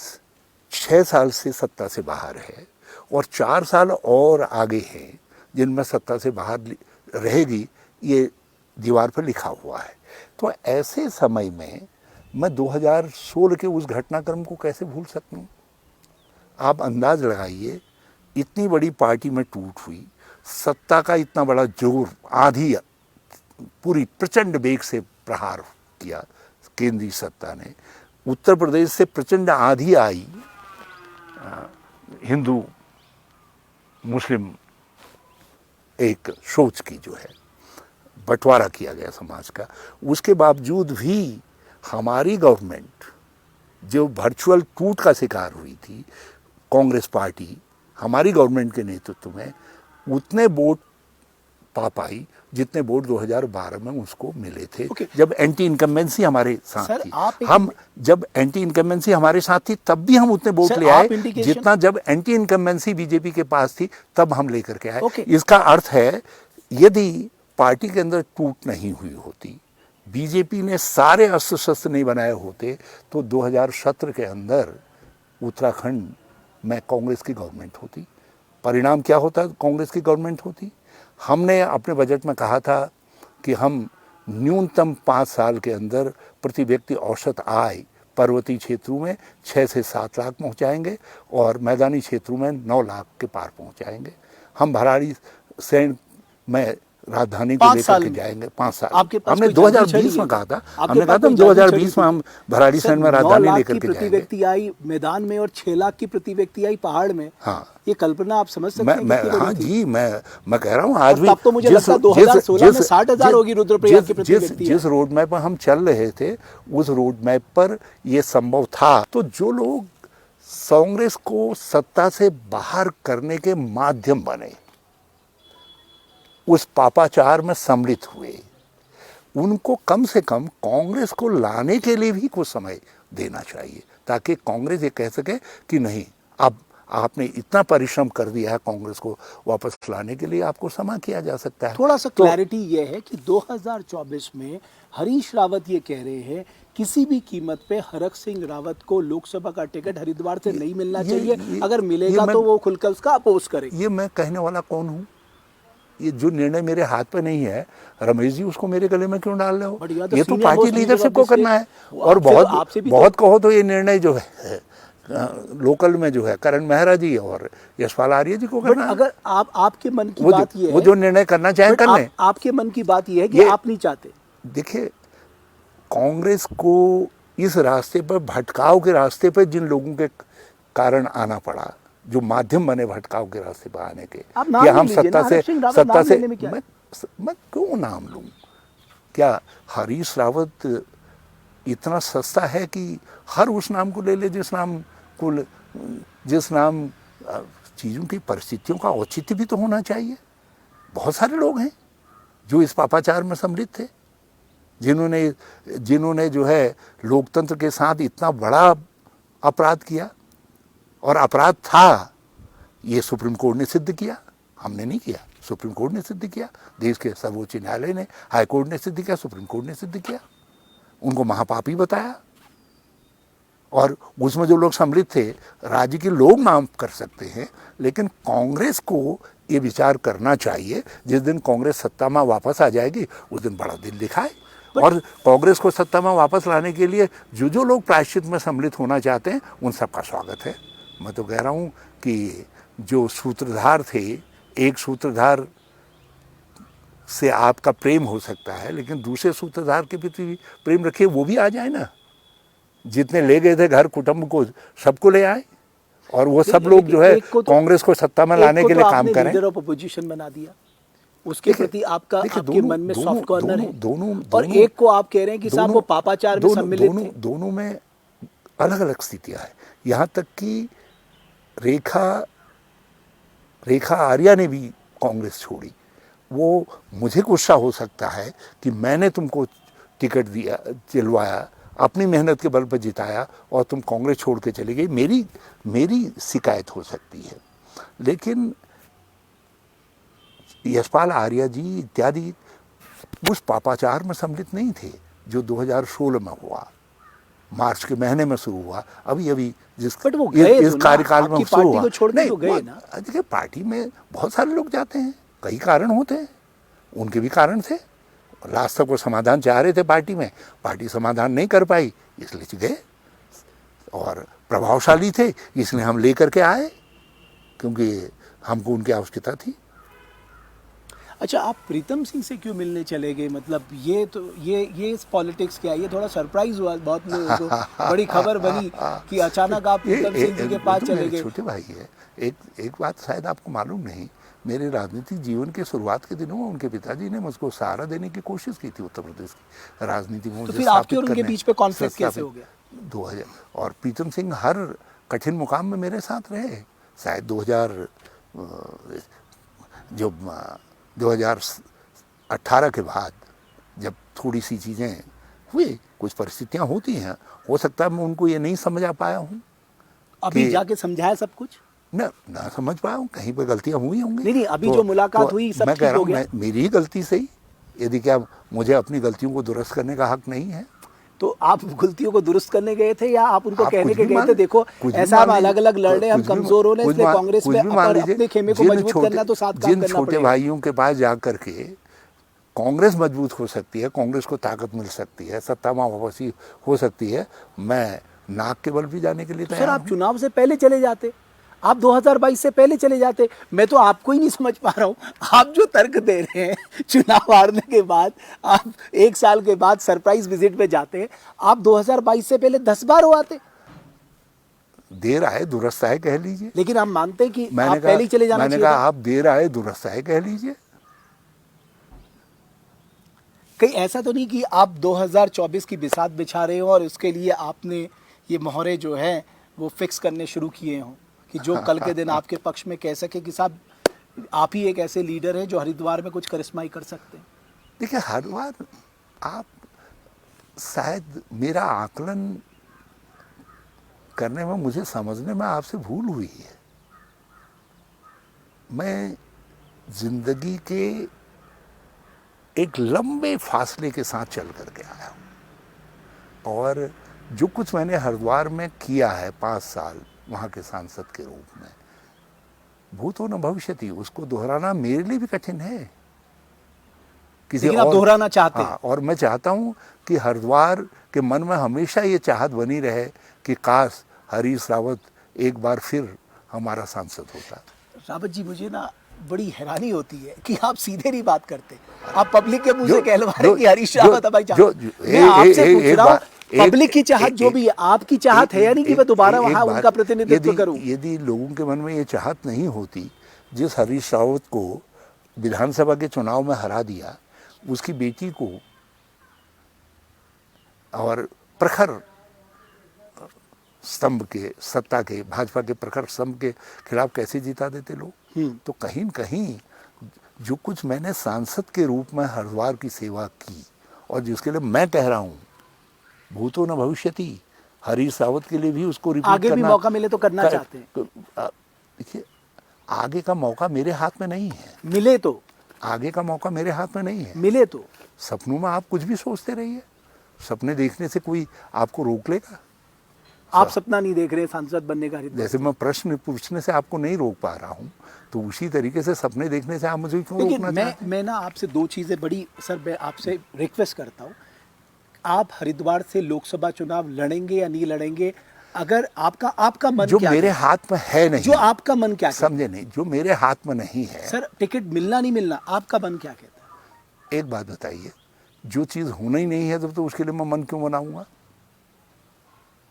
6 साल से सत्ता से बाहर है और 4 साल और आगे हैं जिनमें सत्ता से बाहर रहेगी, ये दीवार पर लिखा हुआ है। तो ऐसे समय में मैं 2016 के उस घटनाक्रम को कैसे भूल सकता हूँ? आप अंदाज लगाइए, इतनी बड़ी पार्टी में टूट हुई, सत्ता का इतना बड़ा जोर, आधी पूरी प्रचंड वेग से प्रहार किया केंद्रीय सत्ता ने। उत्तर प्रदेश से प्रचंड आंधी आई, हिंदू मुस्लिम एक सोच की जो है बंटवारा किया गया समाज का। उसके बावजूद भी हमारी गवर्नमेंट जो वर्चुअल टूट का शिकार हुई थी, कांग्रेस पार्टी हमारी गवर्नमेंट के नेतृत्व में उतने वोट पा पाई जितने वोट 2012 में उसको मिले थे। जब एंटी इनकम्बेंसी हमारे साथ थी, हम जब एंटी इनकम्बेंसी हमारे साथ थी तब भी हम उतने वोट ले आए जितना जब एंटी इनकम्बेंसी बीजेपी के पास थी तब हम लेकर के आए। इसका अर्थ है, यदि पार्टी के अंदर टूट नहीं हुई होती, बीजेपी ने सारे अस्त्र शस्त्र नहीं बनाए होते, तो 2017 के अंदर उत्तराखंड में कांग्रेस की गवर्नमेंट होती। परिणाम क्या होता? कांग्रेस की गवर्नमेंट होती। हमने अपने बजट में कहा था कि हम न्यूनतम 5 साल के अंदर प्रति व्यक्ति औसत आय पर्वतीय क्षेत्रों में 6 से 7 लाख पहुंचाएंगे और मैदानी क्षेत्रों में 9 लाख के पार पहुंचाएंगे। हम भराड़ी सैन में राजधानी को लेकर के जाएंगे 5 साल। हमने 2020 में कहा था, हमने कहा था 2020 में हम भराड़ी सैन में राजधानी लेकर के प्रति व्यक्ति आई मैदान में और 6 लाख की प्रति व्यक्ति आई पहाड़ में। हाँ, ये कल्पना आप समझ सकते हैं? हाँ जी, मैं कह रहा हूँ आज भी। तब तो मुझे लगता है 2016 में 60,000 होगी रुद्रप्रयाग की प्रति व्यक्ति। जिस रोड मैप पर हम चल रहे थे उस रोड मैप पर ये संभव था। तो जो लोग कांग्रेस को सत्ता से बाहर करने के माध्यम बने, उस पापाचार में सम्मिलित हुए, उनको कम से कम कांग्रेस को लाने के लिए भी कुछ समय देना चाहिए, ताकि कांग्रेस ये कह सके कि नहीं, अब आपने इतना परिश्रम कर दिया है, कांग्रेस को वापस लाने के लिए आपको क्षमा किया जा सकता है। थोड़ा सा क्लैरिटी ये है कि 2024 में हरीश रावत ये कह रहे हैं किसी भी कीमत पे हरक सिंह रावत को लोकसभा का टिकट हरिद्वार से नहीं मिलना चाहिए, अगर मिलेगा तो वो खुलकर उसका अपोज करें। ये मैं कहने वाला कौन हूँ? ये जो निर्णय मेरे हाथ पे नहीं है, रमेश जी उसको मेरे गले में क्यों डाल रहे हो? ये तो पार्टी लीडरशिप को करना है। और बहुत कहो तो ये निर्णय जो है लोकल में जो है करण मेहरा जी और यशपाल आर्य जी को करना है। अगर आपके मन की बात ये है, वो जो निर्णय करना चाहे कर लें। आपके मन की बात ये है कि आप नहीं चाहते। देखिए, कांग्रेस को इस रास्ते पर, भटकाव के रास्ते पर जिन लोगों के कारण आना पड़ा, जो माध्यम बने भटकाव के रास्ते पर आने के, कि हम सत्ता से मैं क्यों नाम लूं? क्या हरीश रावत इतना सस्ता है कि हर उस नाम को ले ले जिस नाम चीज़ों की परिस्थितियों का औचित्य भी तो होना चाहिए। बहुत सारे लोग हैं जो इस पापाचार में सम्मिलित थे, जिन्होंने जो है लोकतंत्र के साथ इतना बड़ा अपराध किया, और अपराध था, ये सुप्रीम कोर्ट ने सिद्ध किया, हमने नहीं किया, सुप्रीम कोर्ट ने सिद्ध किया, देश के सर्वोच्च न्यायालय ने, हाई कोर्ट ने सिद्ध किया, सुप्रीम कोर्ट ने सिद्ध किया, उनको महापापी बताया। और उसमें जो लोग सम्मिलित थे, राज्य के लोग नाम कर सकते हैं, लेकिन कांग्रेस को ये विचार करना चाहिए, जिस दिन कांग्रेस सत्ता में वापस आ जाएगी उस दिन बड़ा दिल दिखाए। और कांग्रेस को सत्ता में वापस लाने के लिए जो लोग प्रायश्चित में सम्मिलित होना चाहते हैं, उन सबका स्वागत है। मैं तो कह रहा हूँ कि जो सूत्रधार थे, एक सूत्रधार से आपका प्रेम हो सकता है, लेकिन दूसरे सूत्रधार के प्रति भी प्रेम रखिए, वो भी आ जाए ना। जितने ले गए थे घर कुटुंब को, सबको ले आए, और वो सब लोग जो है कांग्रेस को सत्ता में लाने के लिए काम करें। लीडर ऑफ अपोजिशन बना दिया, उसके प्रति आपका आपके मन में सॉफ्ट कॉर्नर है, और एक को आप कह रहे हैं कि साहब वो पापाचार में सम्मिलित थे। दोनों में अलग अलग स्थितियां हैं। यहाँ तक कि रेखा आर्या ने भी कांग्रेस छोड़ी। वो मुझे गुस्सा हो सकता है कि मैंने तुमको टिकट दिया, दिलवाया, अपनी मेहनत के बल पर जिताया, और तुम कांग्रेस छोड़ के चली गई, मेरी शिकायत हो सकती है। लेकिन यशपाल आर्या जी इत्यादि उस पापाचार में सम्मिलित नहीं थे जो 2016 में हुआ, मार्च के महीने में शुरू हुआ। अभी जिस इस कार्यकाल में शुरू हुआ, नहीं गए ना। देखिए, पार्टी में बहुत सारे लोग जाते हैं, कई कारण होते हैं, उनके भी कारण थे। लास्ट तक वो समाधान चाह रहे थे पार्टी में, पार्टी समाधान नहीं कर पाई, इसलिए गए, और प्रभावशाली थे इसलिए हम लेकर के आए, क्योंकि हमको उनकी आवश्यकता थी। अच्छा, आप प्रीतम सिंह से क्यों मिलने चले गए? मतलब ये तो ये पॉलिटिक्स क्या है? ये थोड़ा सरप्राइज हुआ बहुत लोगों को, बड़ी खबर बनी कि अचानक आप प्रीतम सिंह जी के पास चले गए। छोटे भाई है, एक बात शायद आपको मालूम नहीं, मेरे राजनीतिक जीवन के शुरुआत के दिनों में उनके पिताजी ने मुझको सहारा देने की कोशिश की थी उत्तर प्रदेश की राजनीति में। तो फिर आपके और उनके बीच पे कॉन्फ्लिक्ट कैसे हो गया? 2000, और प्रीतम सिंह हर कठिन मुकाम में मेरे साथ रहे। शायद 2018 के बाद जब थोड़ी सी चीज़ें हुई, कुछ परिस्थितियां होती हैं, हो सकता है मैं उनको ये नहीं समझ आ पाया हूँ। अभी जाके समझाया सब कुछ? ना समझ पाया हूँ, कहीं पे गलतियां हुई होंगी। नहीं, अभी जो मुलाकात हुई सब मैं कह रहा हो गया। मेरी ही गलती से ही, यदि क्या मुझे अपनी गलतियों को दुरुस्त करने का हक नहीं है? तो आप गलतियों को दुरुस्त करने गए थे, या आप उनको कहने के गए थे देखो ऐसा हम अलग अलग लड़ रहे हैं, हम कमजोर हो रहे हैं, इसलिए कांग्रेस में अपने खेमे को मजबूत करना तो साथ काम करना पड़ेगा। जिन छोटे भाइयों के पास जा करके कांग्रेस मजबूत हो सकती है, कांग्रेस को ताकत मिल सकती है, सत्ता में वापसी हो सकती है, मैं नाक के बल भी जाने के लिए तैयार। सर, आप चुनाव से पहले चले जाते, आप 2022 से पहले चले जाते। मैं तो आपको ही नहीं समझ पा रहा हूँ, आप जो तर्क दे रहे हैं चुनाव हारने के बाद, आप 1 साल के बाद सरप्राइज विजिट पे जाते हैं, आप 2022 से पहले 10 बार हो आते। देर आए दुरुस्त आए कह लीजिए। लेकिन आप मानते हैं कि आप पहले ही चले जाना चाहिए। मैंने कहा आप देर आए दुरुस्त आए कह लीजिए। कहीं ऐसा तो नहीं कि आप 2024 की बिसात बिछा रहे हो और उसके लिए आपने ये मोहरे जो है वो फिक्स करने शुरू किए हों कि जो कल के दिन आपके पक्ष में कह सके कि साहब आप ही एक ऐसे लीडर हैं जो हरिद्वार में कुछ करिश्मा ही कर सकते हैं? देखिए, हरिद्वार आप शायद मेरा आकलन करने में, मुझे समझने में आपसे भूल हुई है। मैं जिंदगी के एक लंबे फासले के साथ चल करके आया हूँ, और जो कुछ मैंने हरिद्वार में किया है 5 साल वहाँ के सांसद के रूप में, भूतो न भविष्यति, उसको दोहराना मेरे लिए भी कठिन है। लेकिन आप दोहराना चाहते हैं। और मैं चाहता हूँ कि हरिद्वार के मन में हमेशा ये चाहत बनी रहे कि काश हरीश रावत एक बार फिर हमारा सांसद होता। रावत जी, मुझे ना बड़ी हैरानी होती है कि आप सीधे नहीं बात करते, आप पब्लिक के मुंह से कहलवा रहे कि हरीश रावत भाई मैं आपसे पूछ रहा हूं, पब्लिक की चाहत जो भी है, आपकी चाहत है या नहीं कि मैं दोबारा वहां उनका प्रतिनिधित्व करूं? यदि लोगों के मन में ये चाहत नहीं होती, जिस हरीश रावत को विधानसभा के चुनाव में हरा दिया, उसकी बेटी को और प्रखर स्तंभ के, सत्ता के, भाजपा के प्रखर स्तंभ के खिलाफ कैसे जिता देते लोग? तो कहीं न कहीं जो कुछ मैंने सांसद के रूप में हरिद्वार की सेवा की, और जिसके लिए मैं कह रहा हूँ भूतो न भविष्यति, हरीश रावत के लिए भी उसको रिपीट आगे भी मौका मिले तो करना चाहते हैं। देखिए, आगे का मौका मेरे हाथ में नहीं है। मिले तो आगे का मौका मेरे हाथ में नहीं है। मिले तो सपनों में आप कुछ भी सोचते रहिए, सपने देखने से कोई आपको रोक लेगा? आप सपना नहीं देख रहे सांसद बनने का? जैसे मैं प्रश्न पूछने से आपको नहीं रोक पा रहा हूँ, तो उसी तरीके से सपने देखने से आप मुझे क्यों रोकना चाहते हैं? मैं ना आपसे 2 चीज़ें बड़ी, सर मैं आपसे रिक्वेस्ट करता हूँ, आप हरिद्वार से लोकसभा चुनाव लड़ेंगे या नहीं लड़ेंगे? अगर आपका मन जो क्या मेरे कहता है? हाथ में है नहीं, जो आपका मन क्या कहता समझे नहीं, जो मेरे हाथ में नहीं है। है? सर टिकट मिलना नहीं मिलना आपका मन क्या कहता है? एक बात बताइए, जो चीज़ होना ही नहीं है तब तो उसके लिए मैं मन क्यों बनाऊंगा?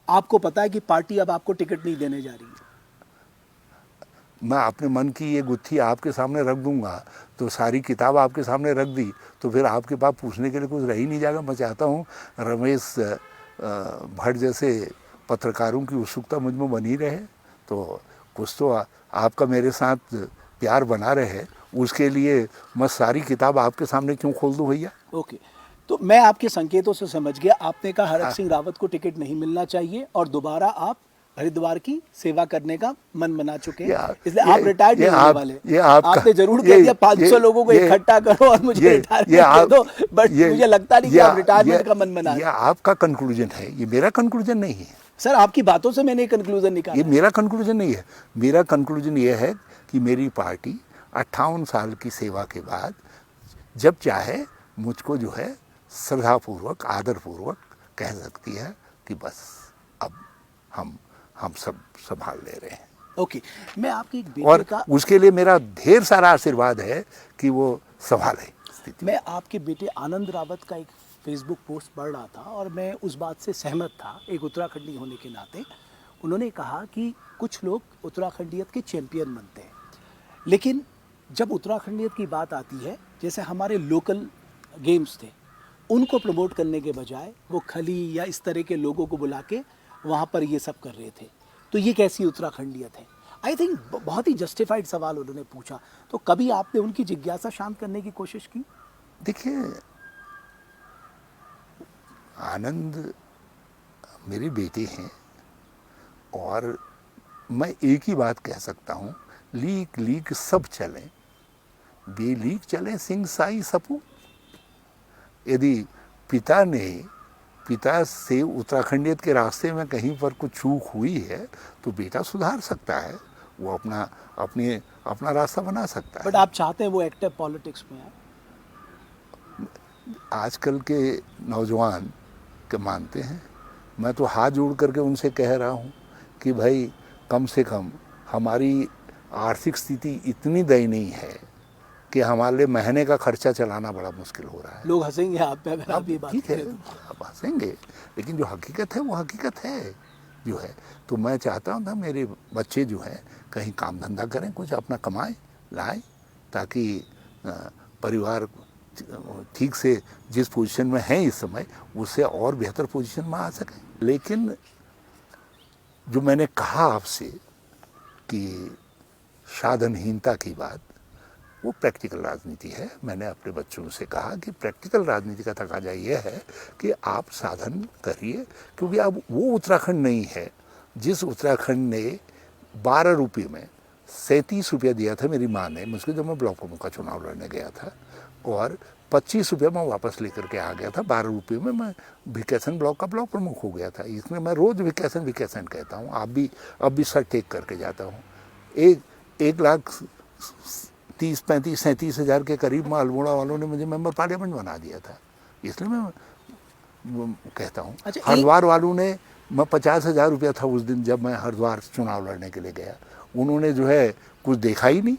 आपको पता है कि पार्टी अब आपको टिकट नहीं देने जा रही है। मैं अपने मन की ये गुत्थी आपके सामने रख दूंगा तो सारी किताब आपके सामने रख दी तो फिर आपके पास पूछने के लिए कुछ रह ही नहीं जाएगा। मैं चाहता हूँ रमेश भट्ट जैसे पत्रकारों की उत्सुकता मुझ में बनी रहे, तो कुछ तो आपका मेरे साथ प्यार बना रहे, उसके लिए मैं सारी किताब आपके सामने क्यों खोल दूं भैया? ओके, तो मैं आपके संकेतों से समझ गया, आपने कहा हरक सिंह रावत को टिकट नहीं मिलना चाहिए और दोबारा आप हरिद्वार की सेवा करने का मन बना चुके हैं, इसलिए आप रिटायर्ड नहीं होने वाले। आपने जरूर कह दिया 500 लोगों को इकट्ठा करो और मुझे रिटायरमेंट दे दो, बट मुझे लगता नहीं कि आप रिटायरमेंट का मन बना रहे हैं। ये आपका कंक्लूजन है, ये मेरा कंक्लूजन नहीं है। सर आपकी बातों से मैंने कंक्लूजन निकाला। ये मेरा कंक्लूजन नहीं है। मेरा कंक्लूजन ये है कि मेरी पार्टी 58 साल की सेवा के बाद जब चाहे मुझको जो है श्रद्धापूर्वक आदरपूर्वक कह सकती है कि बस अब हम सब संभाल ले रहे हैं। ओके, मैं आपके एक बेटे और का, उसके लिए मेरा ढेर सारा आशीर्वाद है कि वो संभाले स्थिति। मैं आपके बेटे आनंद रावत का एक फेसबुक पोस्ट पढ़ रहा था और मैं उस बात से सहमत था, एक उत्तराखंडी होने के नाते। उन्होंने कहा कि कुछ लोग उत्तराखंडियत के चैंपियन बनते हैं, लेकिन जब उत्तराखंडियत की बात आती है, जैसे हमारे लोकल गेम्स थे, उनको प्रमोट करने के बजाय वो खली या इस तरह के लोगों को बुला के वहाँ पर ये सब कर रहे थे, तो ये कैसी उत्तराखंडियत है? आई थिंक बहुत ही जस्टिफाइड सवाल उन्होंने पूछा, तो कभी आपने उनकी जिज्ञासा शांत करने की कोशिश की? देखिए, आनंद मेरी बेटी हैं और मैं एक ही बात कह सकता हूँ, लीक लीक सब चलें, बेलीक चलें सिंह साई सपू। यदि पिता से उत्तराखंडियत के रास्ते में कहीं पर कुछ चूक हुई है तो बेटा सुधार सकता है, वो अपना रास्ता बना सकता है। बट आप चाहते हैं वो एक्टिव पॉलिटिक्स में आए? आजकल के नौजवान के मानते हैं। मैं तो हाथ जोड़ करके उनसे कह रहा हूँ कि भाई कम से कम हमारी आर्थिक स्थिति इतनी दयनीय है कि हमारे लिए महीने का खर्चा चलाना बड़ा मुश्किल हो रहा है। लोग हंसेंगे आप पे अगर आप ये बात ठीक है, करें। आप हंसेंगे, लेकिन जो हकीकत है वो हकीकत है जो है। तो मैं चाहता हूँ ना मेरे बच्चे जो हैं कहीं काम धंधा करें, कुछ अपना कमाएं लाएं, ताकि परिवार ठीक से जिस पोजीशन में है इस समय उससे और बेहतर पोजीशन में आ सके। लेकिन जो मैंने कहा आपसे कि साधनहीनता की बात, वो प्रैक्टिकल राजनीति है। मैंने अपने बच्चों से कहा कि प्रैक्टिकल राजनीति का तकाजा ये है कि आप साधन करिए, क्योंकि अब वो उत्तराखंड नहीं है जिस उत्तराखंड ने 12 रुपये में 37 रुपया दिया था मेरी माँ ने मुझको जब मैं ब्लॉक प्रमुख का चुनाव लड़ने गया था, और 25 रुपया मैं वापस लेकर के आ गया था। 12 रुपये में मैं भिकेसन ब्लॉक का ब्लॉक प्रमुख हो गया था। इसमें मैं रोज़ भिकेसन कहता हूँ, अब भी सर टेक करके जाता हूँ। 1,30,35,37 हज़ार के करीब में अल्मोड़ा वालों ने मुझे मेंबर पार्लियामेंट बना दिया था, इसलिए मैं कहता हूँ। अच्छा, हरिद्वार वालों ने, मैं 50,000 रुपया था उस दिन जब मैं हरिद्वार चुनाव लड़ने के लिए गया, उन्होंने जो है कुछ देखा ही नहीं,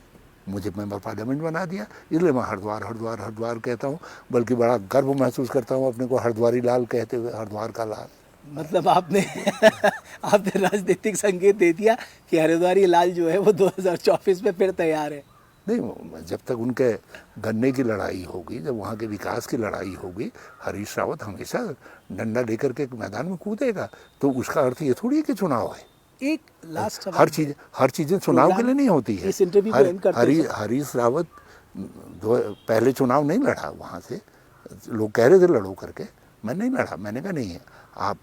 मुझे मेंबर पार्लियामेंट बना दिया। इसलिए मैं हरिद्वार कहता हूँ, बल्कि बड़ा गर्व महसूस करता हूँ अपने को हरिद्वारी लाल कहते हुए, हरिद्वार का लाल। मतलब आपने आपने राजनीतिक संकेत दे दिया कि हरिद्वारी लाल जो है वो 2024 में फिर तैयार है। नहीं, जब तक उनके गन्ने की लड़ाई होगी, जब वहाँ के विकास की लड़ाई होगी, हरीश रावत हमेशा डंडा लेकर के मैदान में कूदेगा, तो उसका अर्थ ये थोड़ी है कि चुनाव है। एक लास्ट हर चीजें चुनाव के लिए नहीं होती है। इस इंटरव्यू को एंड करते हैं। हरीश रावत पहले चुनाव नहीं लड़ा, वहाँ से लोग कह रहे थे लड़ो करके, मैं नहीं लड़ा। मैंने कहा नहीं है, आप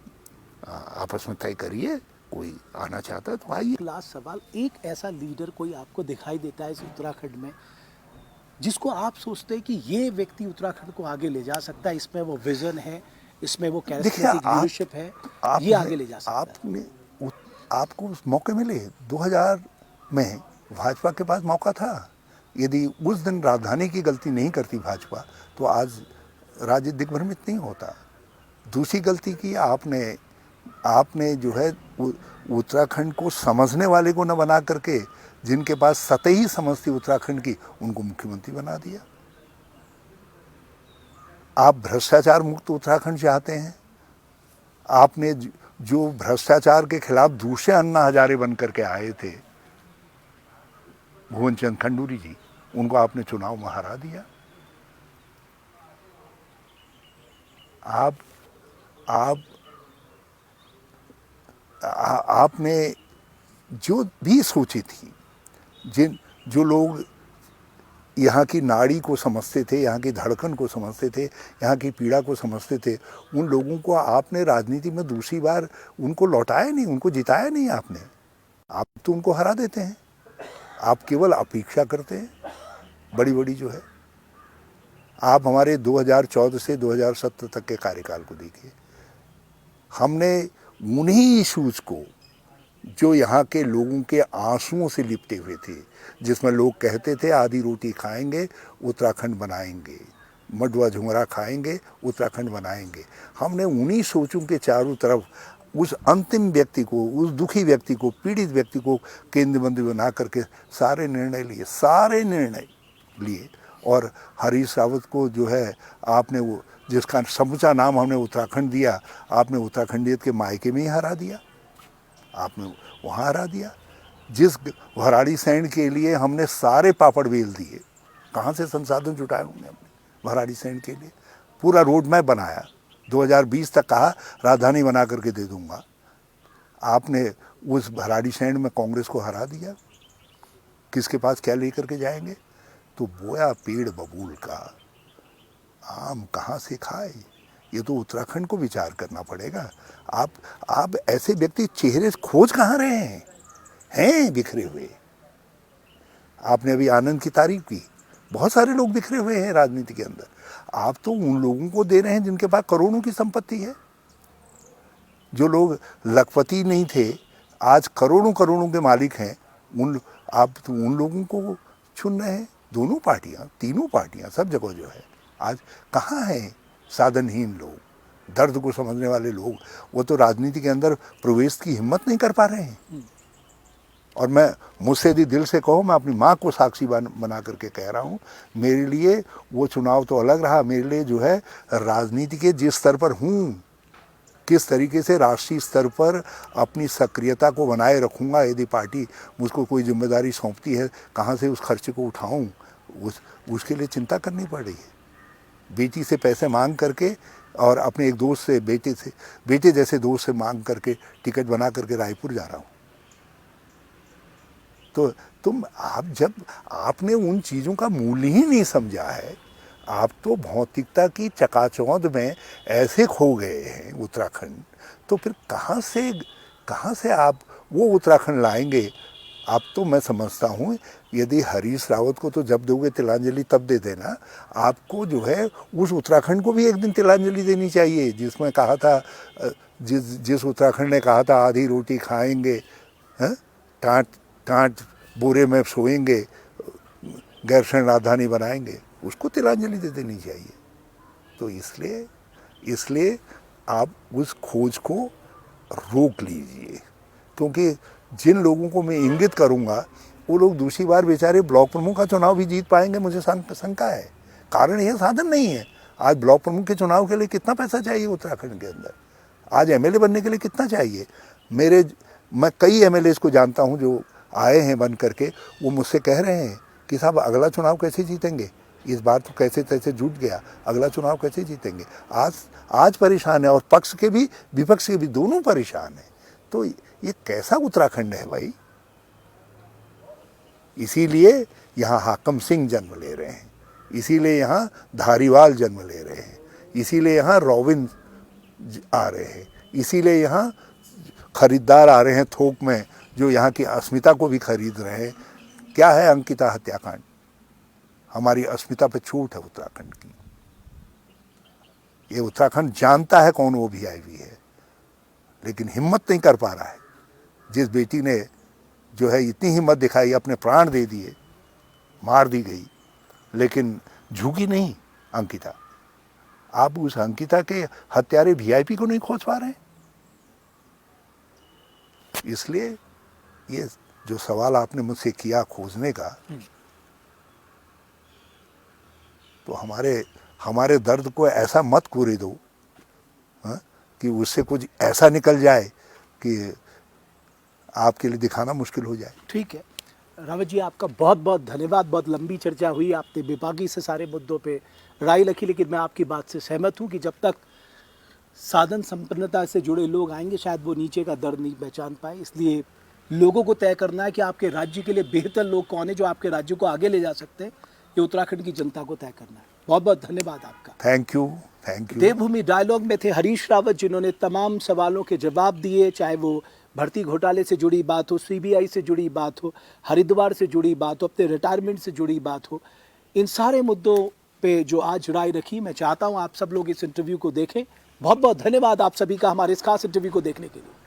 आपस में तय करिए, कोई आना चाहता है तो आइए। लास्ट सवाल, एक ऐसा लीडर कोई आपको दिखाई देता है इस उत्तराखंड में जिसको आप सोचते हैं कि ये व्यक्ति उत्तराखंड को आगे ले जा सकता है, इसमें वो विजन है, इसमें वो कैरिस्मेटिक लीडरशिप है, ये आगे ले जा सकता है? आपको मौके मिले 2000 में भाजपा के पास मौका था। यदि उस दिन राजधानी की गलती नहीं करती भाजपा तो आज राज्य दिग्भ्रमित नहीं होता। दूसरी गलती की आपने आपने जो है उत्तराखंड को समझने वाले को न बना करके जिनके पास सतही समझ थी उत्तराखंड की, उनको मुख्यमंत्री बना दिया। आप भ्रष्टाचार मुक्त उत्तराखंड चाहते हैं। आपने जो भ्रष्टाचार के खिलाफ दूसरे अन्ना हजारे बन करके आए थे, भुवन चंद खंडूरी जी, उनको आपने चुनाव में हरा दिया। आप आपने जो भी सोची थी, जो लोग यहाँ की नाड़ी को समझते थे, यहाँ की धड़कन को समझते थे, यहाँ की पीड़ा को समझते थे, उन लोगों को आपने राजनीति में दूसरी बार उनको लौटाया नहीं, उनको जिताया नहीं आपने। आप तो उनको हरा देते हैं। आप केवल अपेक्षा करते हैं बड़ी बड़ी जो है। आप हमारे 2014 से 2017 तक के कार्यकाल को देखिए। हमने उन्हीं इशूज़ को जो यहाँ के लोगों के आंसुओं से लिपटे हुए थे, जिसमें लोग कहते थे आधी रोटी खाएंगे उत्तराखंड बनाएंगे, मडुआ झुमरा खाएंगे उत्तराखंड बनाएंगे, हमने उन्हीं सोचों के चारों तरफ उस अंतिम व्यक्ति को, उस दुखी व्यक्ति को, पीड़ित व्यक्ति को केंद्र बिंदु बना करके सारे निर्णय लिए। और हरीश रावत को जो है आपने वो जिसका समूचा नाम हमने उत्तराखंड दिया, आपने उत्तराखंडियत के मायके में ही हरा दिया। आपने वहाँ हरा दिया। जिस भराड़ी सैंड के लिए हमने सारे पापड़ बेल दिए, कहाँ से संसाधन जुटाए हमने भराड़ी सैंड के लिए, पूरा रोड मैप बनाया, 2020 तक कहा राजधानी बना करके दे दूंगा। आपने उस भराड़ी सैंड में कांग्रेस को हरा दिया। किसके पास क्या लेकर के जाएंगे? तो बोया पेड़ बबूल का, आम कहाँ से खाए? ये तो उत्तराखंड को विचार करना पड़ेगा। आप ऐसे व्यक्ति चेहरे खोज कहाँ रहे हैं बिखरे हुए। आपने अभी आनंद की तारीफ की, बहुत सारे लोग बिखरे हुए हैं राजनीति के अंदर। आप तो उन लोगों को दे रहे हैं जिनके पास करोड़ों की संपत्ति है। जो लोग लखपति नहीं थे, आज करोड़ों करोड़ों के मालिक हैं, आप तो उन लोगों को चुन रहे हैं। दोनों पार्टियां, तीनों पार्टियां, सब जगह जो है आज कहाँ हैं साधनहीन लोग, दर्द को समझने वाले लोग? वो तो राजनीति के अंदर प्रवेश की हिम्मत नहीं कर पा रहे हैं। और मैं मुझसे यदि दिल से कहो, मैं अपनी माँ को साक्षी बना करके कह रहा हूँ, मेरे लिए वो चुनाव तो अलग रहा। मेरे लिए जो है राजनीति के जिस स्तर पर हूँ, किस तरीके से राष्ट्रीय स्तर पर अपनी सक्रियता को बनाए रखूँगा, यदि पार्टी मुझको कोई जिम्मेदारी सौंपती है, कहाँ से उस खर्चे को उठाऊँ, उसके लिए चिंता करनी पड़ रही है। बेटी से पैसे मांग करके और अपने एक दोस्त से, बेटे जैसे दोस्त से मांग करके टिकट बना करके रायपुर जा रहा हूँ। तो जब आपने उन चीज़ों का मूल्य ही नहीं समझा है, आप तो भौतिकता की चकाचौंध में ऐसे खो गए हैं उत्तराखंड, तो फिर कहाँ से आप वो उत्तराखंड लाएंगे? आप तो मैं समझता हूँ यदि हरीश रावत को तो जब दोगे तिलांजलि तब दे देना, आपको जो है उस उत्तराखंड को भी एक दिन तिलांजलि देनी चाहिए जिसमें कहा था, जिस उत्तराखंड ने कहा था आधी रोटी खाएंगे, टाँट बोरे में सोएंगे, गैरसैंण राजधानी बनाएंगे, उसको तिलांजलि दे देनी चाहिए। तो इसलिए आप उस खोज को रोक लीजिए, क्योंकि जिन लोगों को मैं इंगित करूंगा वो लोग दूसरी बार बेचारे ब्लॉक प्रमुख का चुनाव भी जीत पाएंगे, मुझे शंका है। कारण यह साधन नहीं है। आज ब्लॉक प्रमुख के चुनाव के लिए कितना पैसा चाहिए उत्तराखंड के अंदर? आज एमएलए बनने के लिए कितना चाहिए? मैं कई एमएलएस को जानता हूं जो आए हैं बन करके, वो मुझसे कह रहे हैं कि साहब अगला चुनाव कैसे जीतेंगे, इस बार तो कैसे तैसे जुट गया, अगला चुनाव कैसे जीतेंगे। आज परेशान है, और पक्ष के भी विपक्ष के भी दोनों परेशान हैं। तो ये कैसा उत्तराखंड है भाई? इसीलिए यहाँ हाकम सिंह जन्म ले रहे हैं, इसीलिए यहाँ धारीवाल जन्म ले रहे हैं, इसीलिए यहाँ रॉबिन आ रहे हैं, इसीलिए यहाँ खरीदार आ रहे हैं थोक में जो यहाँ की अस्मिता को भी खरीद रहे हैं। क्या है अंकिता हत्याकांड? हमारी अस्मिता पे छूट है उत्तराखंड की। ये उत्तराखंड जानता है कौन वो वीआईपी है, लेकिन हिम्मत नहीं कर पा रहा है। जिस बेटी ने जो है इतनी हिम्मत दिखाई, अपने प्राण दे दिए, मार दी गई, लेकिन झुकी नहीं अंकिता। आप उस अंकिता के हत्यारे वीआईपी को नहीं खोज पा रहे हैं। इसलिए ये जो सवाल आपने मुझसे किया खोजने का, तो हमारे दर्द को ऐसा मत कोरे दो, हाँ, कि उससे कुछ ऐसा निकल जाए कि आपके लिए दिखाना मुश्किल हो जाए। ठीक है रावत जी, आपका बहुत बहुत धन्यवाद। बहुत लंबी चर्चा हुई, आपने विभागी से सारे मुद्दों पे राय रखी, लेकिन मैं आपकी बात से सहमत हूँ कि जब तक साधन संपन्नता से जुड़े लोग आएंगे शायद वो नीचे का दर्द नहीं पहचान पाए। इसलिए लोगों को तय करना है कि आपके राज्य के लिए बेहतर लोग कौन है जो आपके राज्य को आगे ले जा सकते हैं, ये उत्तराखंड की जनता को तय करना है। बहुत बहुत धन्यवाद आपका। Thank you, thank you. Devbhoomi dialogue में थे हरीश रावत, जिन्होंने तमाम सवालों के जवाब दिए, चाहे वो भर्ती घोटाले से जुड़ी बात हो, सीबीआई से जुड़ी बात हो, हरिद्वार से जुड़ी बात हो, अपने रिटायरमेंट से जुड़ी बात हो। इन सारे मुद्दों पे जो आज राय रखी, मैं चाहता हूँ आप सब लोग इस इंटरव्यू को देखें। बहुत बहुत धन्यवाद आप सभी का हमारे इस खास इंटरव्यू को देखने के लिए।